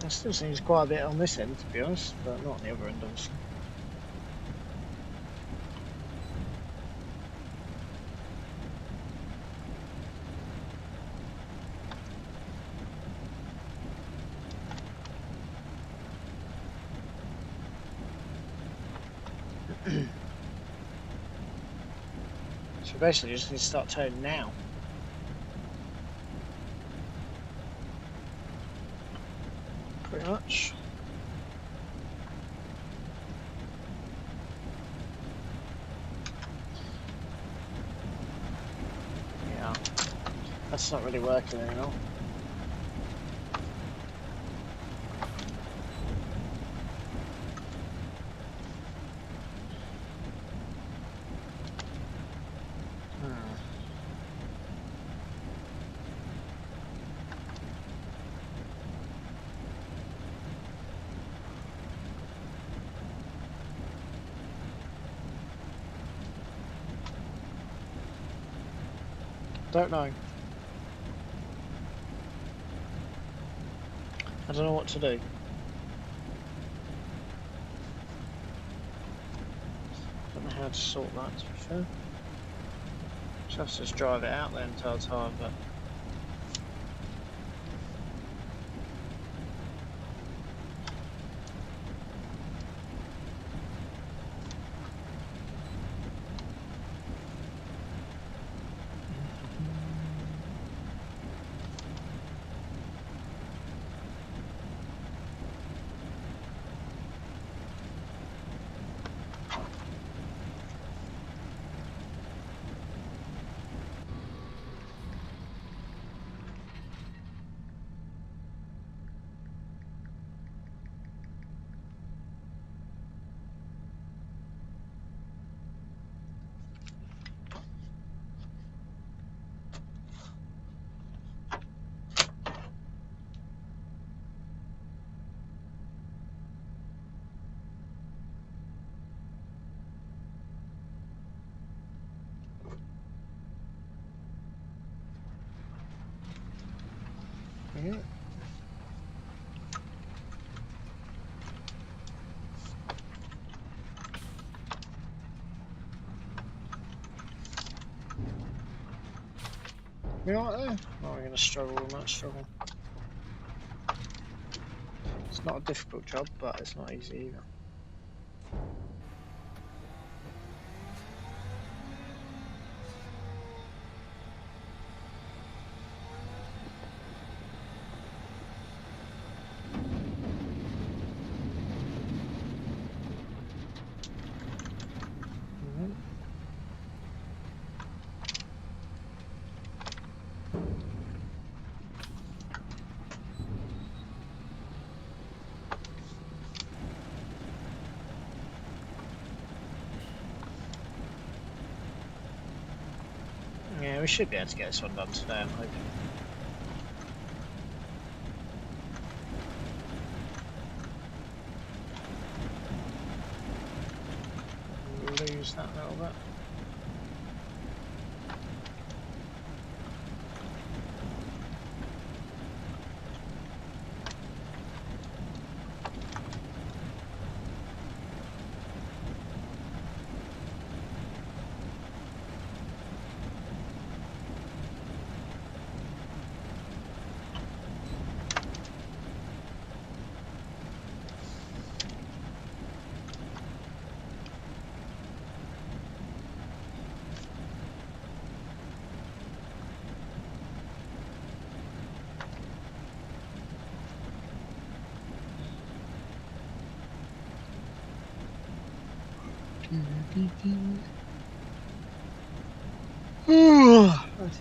There still seems quite a bit on this end, to be honest, but not on the other end, obviously. So basically, just need to start turning now. Pretty much. Yeah, that's not really working anymore. Don't know. I don't know what to do. Don't know how to sort that, to be fair. Just have to drive it out the entire time, but yeah. You know what there? Oh, we're going to struggle with that struggle. It's not a difficult job, but it's not easy either. Yeah, we should be able to get this one done today, I'm hoping. We'll lose that a little bit.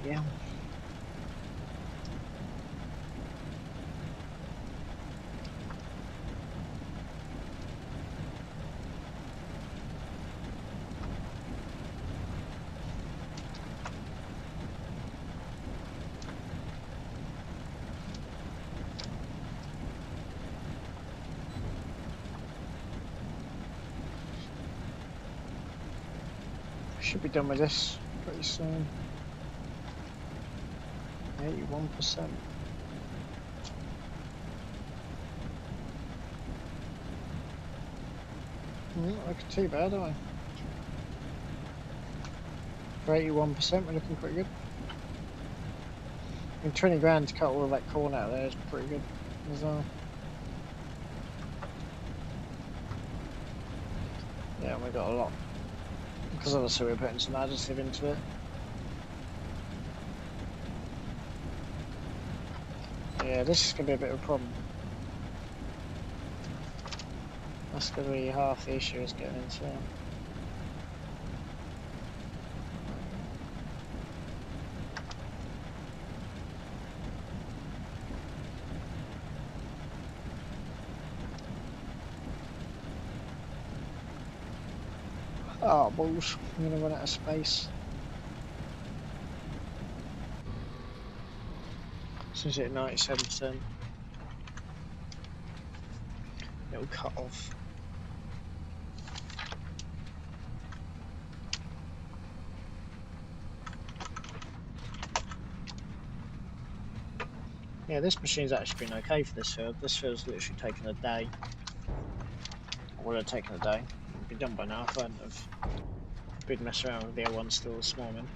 Yeah. Should be done with this pretty soon. 81%. Not looking too bad, are we? For 81%, we're looking pretty good. I mean, 20 grand to cut all of that corn out there is pretty good as well. Yeah, we got a lot. Because obviously we're putting some additive into it. Yeah, this is going to be a bit of a problem. That's going to be half the issue is getting into it. Oh, balls. I'm going to run out of space. So it's at 97%. It'll cut off. Yeah, this machine's actually been okay for this field. This field's literally taken a day. Or would have taken a day. It'd be done by now if I hadn't have been messing around with the L1 still this morning.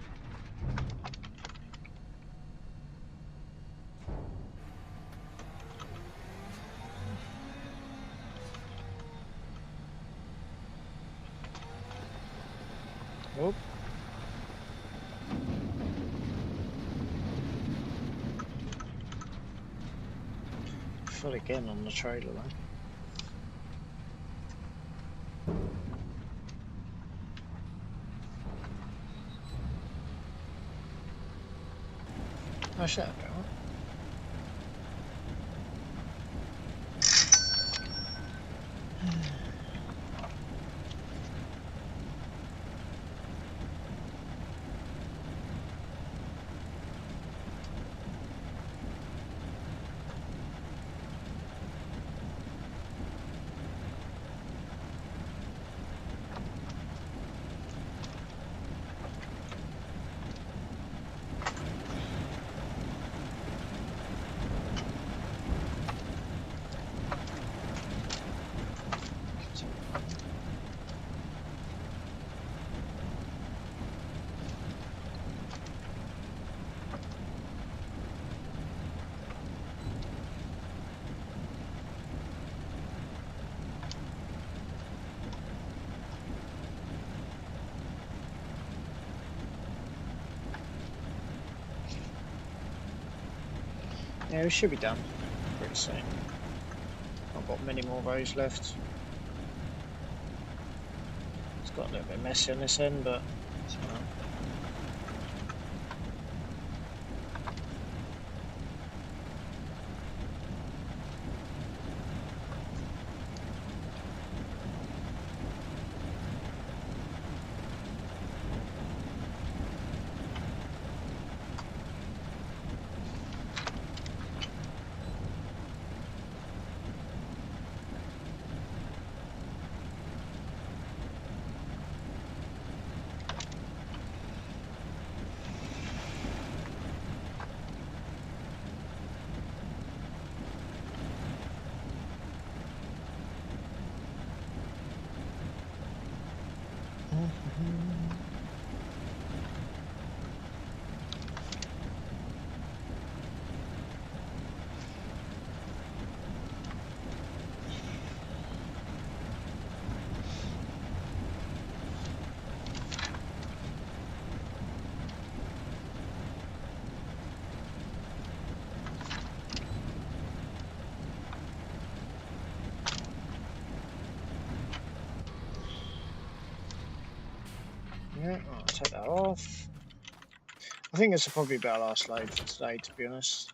Oh. Full again on the trailer though. Oh shit, okay, well. Yeah, we should be done pretty soon. I've got many more rows left. It's got a little bit messy on this end, but it's fine. Yeah, I'll take that off. I think this will probably be our last load for today, to be honest.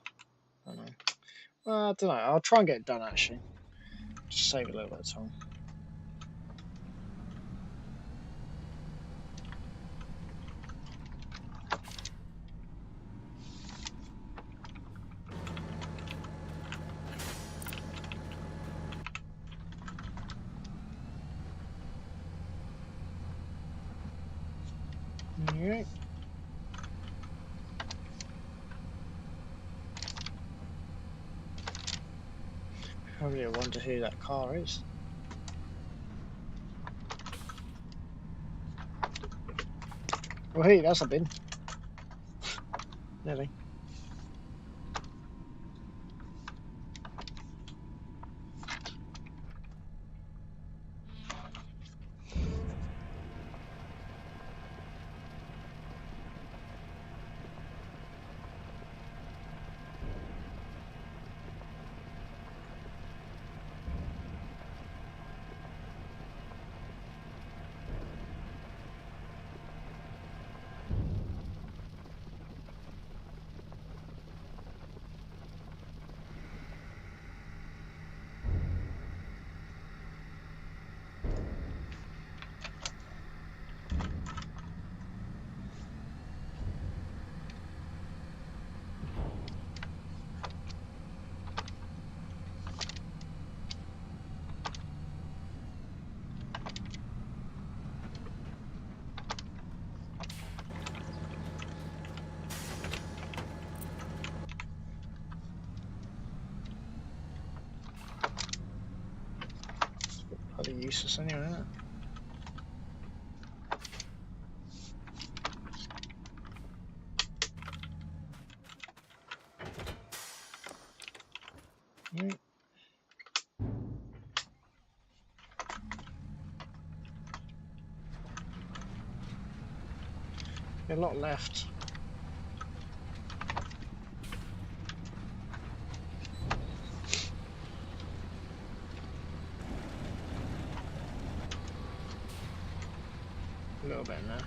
I don't know. Well, I don't know. I'll try and get it done actually. Just save a little bit of time. Okay. Probably wonder who that car is. Well, hey, that's a bin. Nearly. Bloody useless anyway, isn't it? Right. A lot left. A little bit now.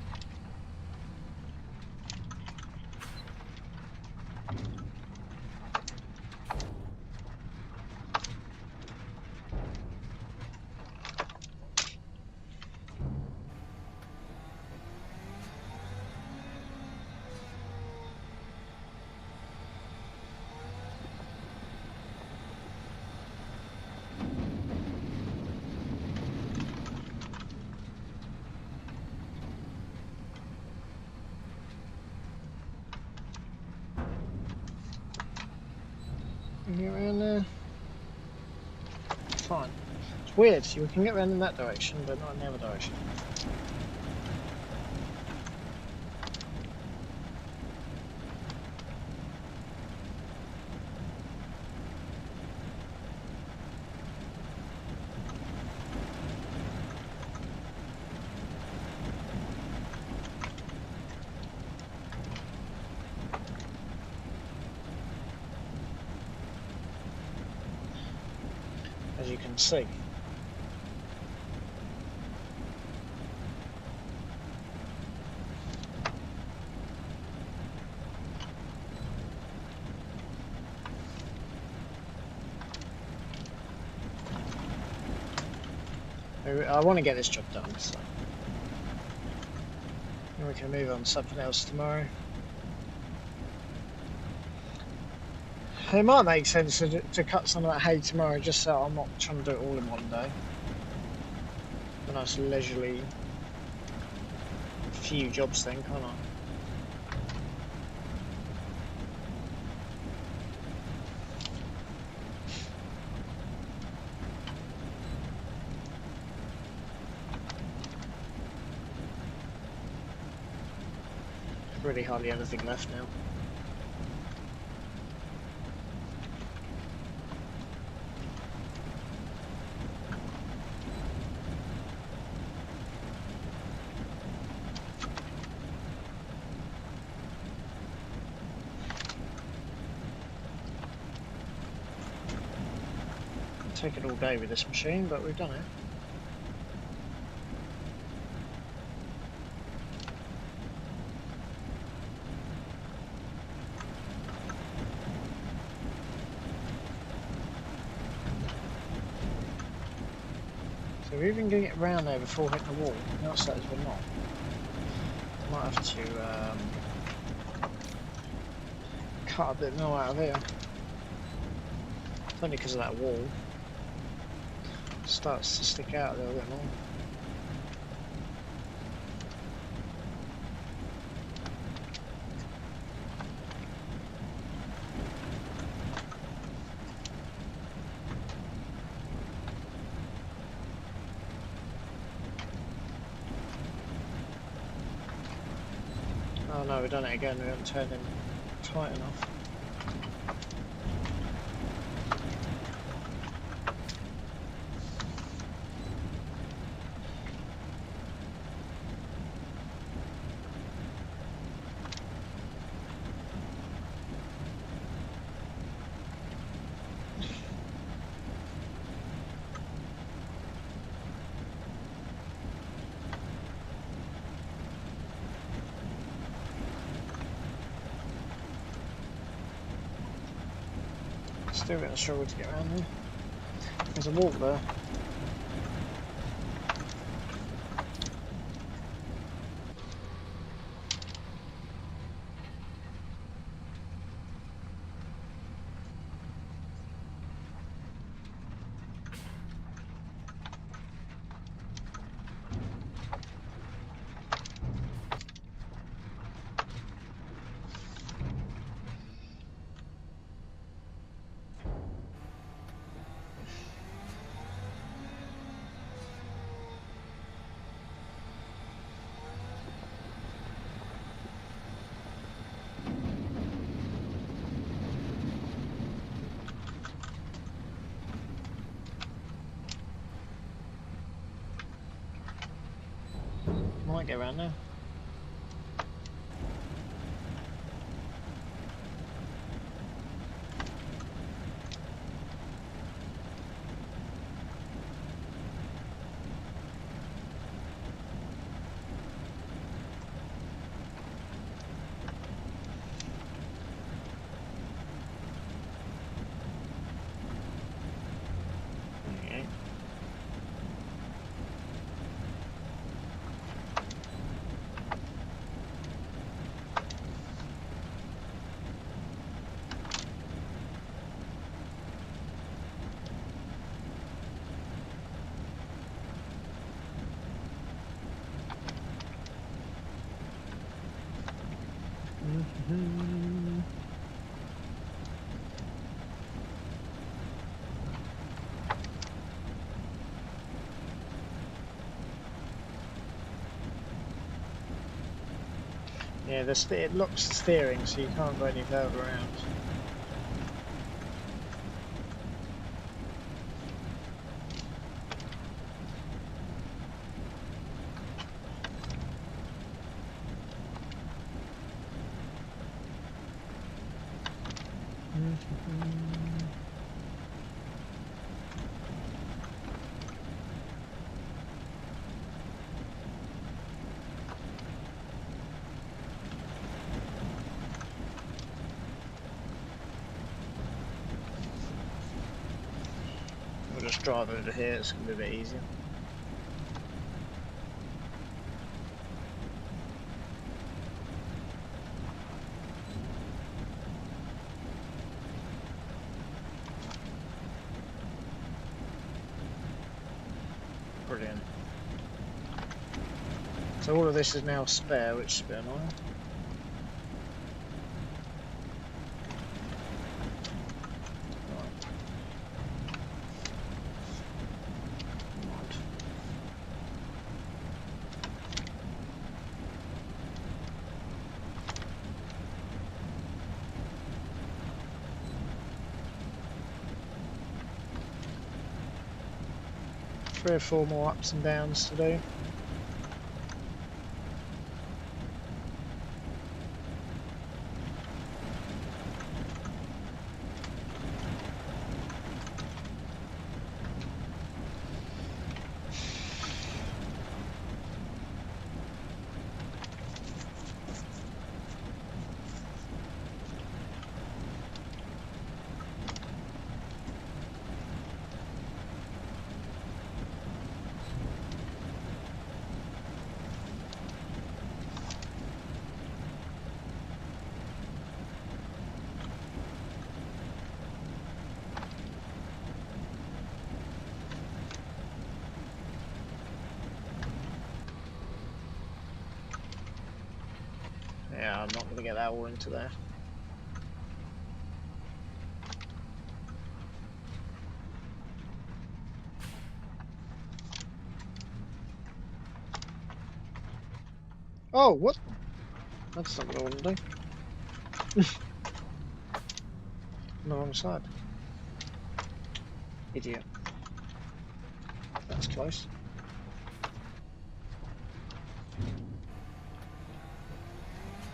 Get around there. Fine. It's weird, you can get around in that direction, but not in the other direction. As you can see. I want to get this job done, so then we can move on to something else tomorrow. It might make sense to cut some of that hay tomorrow, just so I'm not trying to do it all in one day. A nice leisurely few jobs then, can't I? Really hardly anything left now. Take it all day with this machine, but we've done it. So we're even going to get around there before hitting the wall. The outside we're not. Might have to cut a bit more out of here. It's only because of that wall. It starts to stick out a little bit more. no, we've done it again. We haven't turned him tight enough. Still going to struggle to get around there. There's a walk there. Might get around now. Yeah, it locks the steering, so you can't go any further around. We'll just drive over here, it's going to be a bit easier. Brilliant. So all of this is now spare, which is a bit annoying. Three or four more ups and downs to do. Yeah, I'm not going to get that all into there. Oh, what? That's not what I want to do. On the wrong side. Idiot. That's close.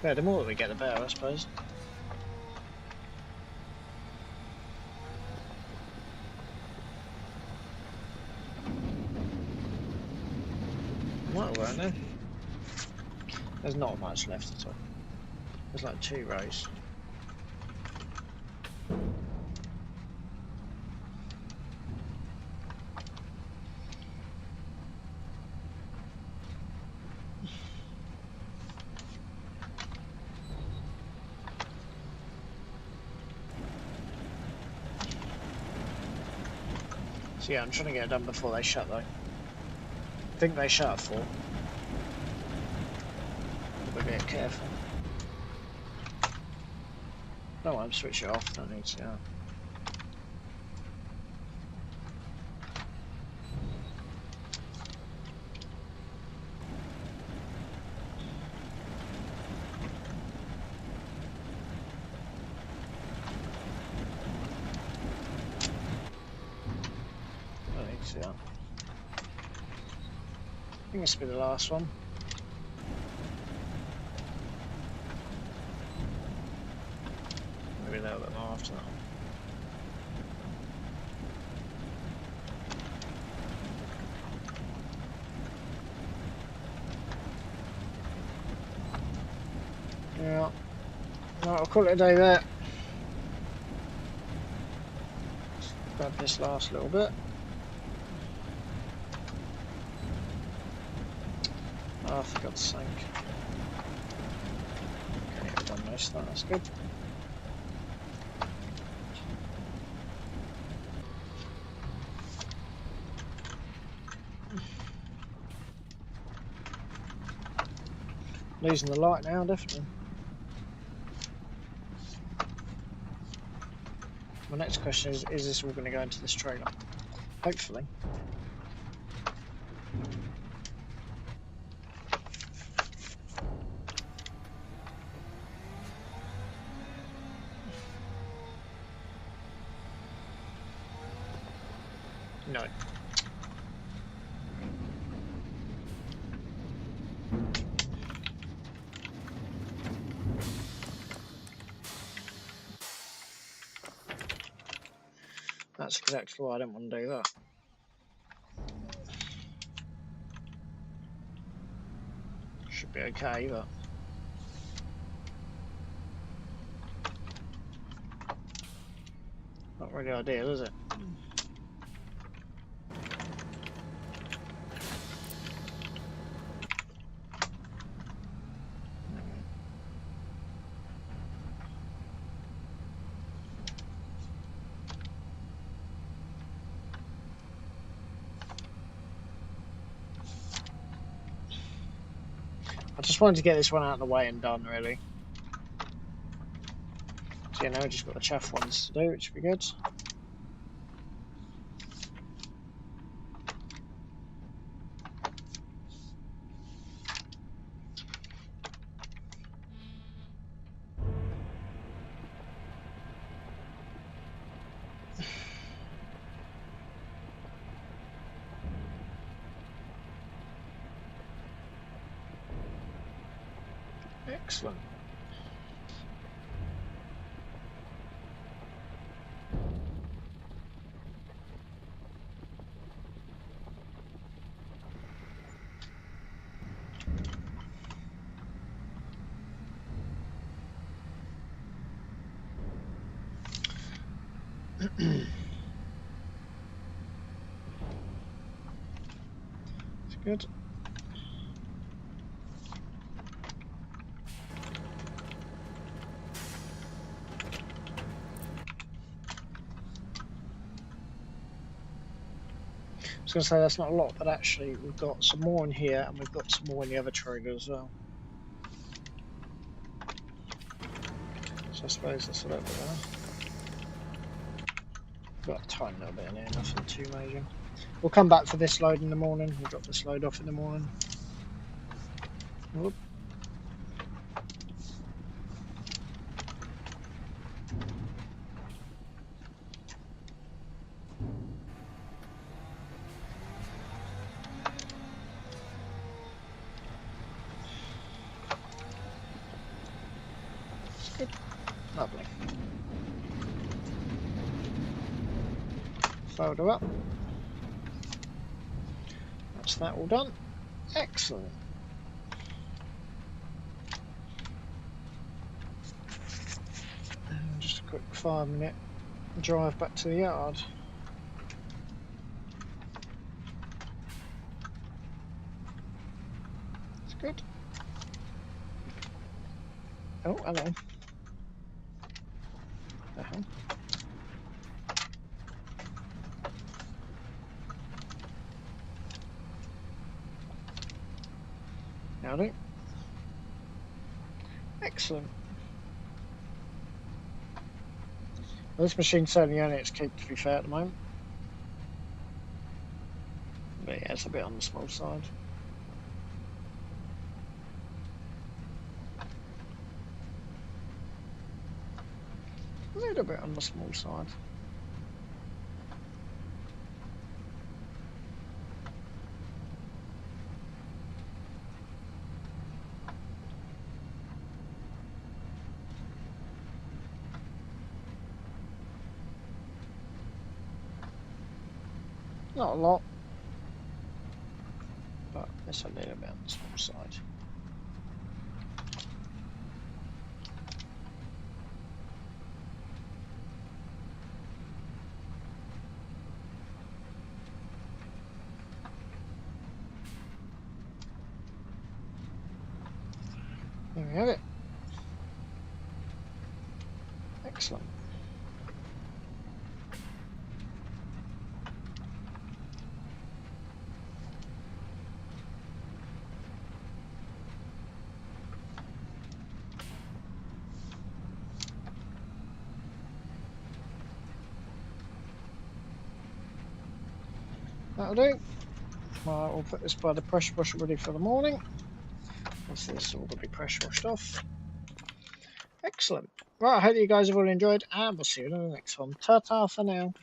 Yeah, the more that we get, the better, I suppose. Might work now. There's not much left at all. There's like 2 rows. So yeah, I'm trying to get it done before they shut though. I think they shut at 4. We'll be careful. No, I'm switch it off, don't need to. Yeah. I think this will be the last one. Maybe a little bit more after that one. Yeah. Right, I'll call it a day there. Let's grab this last little bit. Oh, for God's sake. Okay, I've done most of that, that's good. Losing the light now, definitely. My next question is this all going to go into this trailer? Hopefully. No. That's exactly why I don't want to do that. Should be okay, but not really ideal, is it? I just wanted to get this one out of the way and done, really. So, now we've just got the chaff ones to do, which would be good. Excellent. It's good. I was going to say that's not a lot, but actually we've got some more in here and we've got some more in the other trailer as well. So I suppose that's a little bit better. Got a tiny little bit in here, nothing too major. We'll come back for this load in the morning. We'll drop this load off in the morning. Whoop. Good. Lovely. Folder up. That's that all done. Excellent. And just a quick 5-minute drive back to the yard. That's good. Oh, hello. Uh-huh. Howdy. Excellent. Well, this machine's certainly only its keep, to be fair, at the moment. But yeah, it's a bit on the small side. A little bit on the small side. Not a lot, but it's a little bit on the small side. There we have it. Excellent. That'll do. Right, we'll put this by the pressure washer ready for the morning. Once this is all going to be pressure washed off. Excellent. Right, I hope you guys have all enjoyed, and we'll see you in the next one. Ta-ta for now.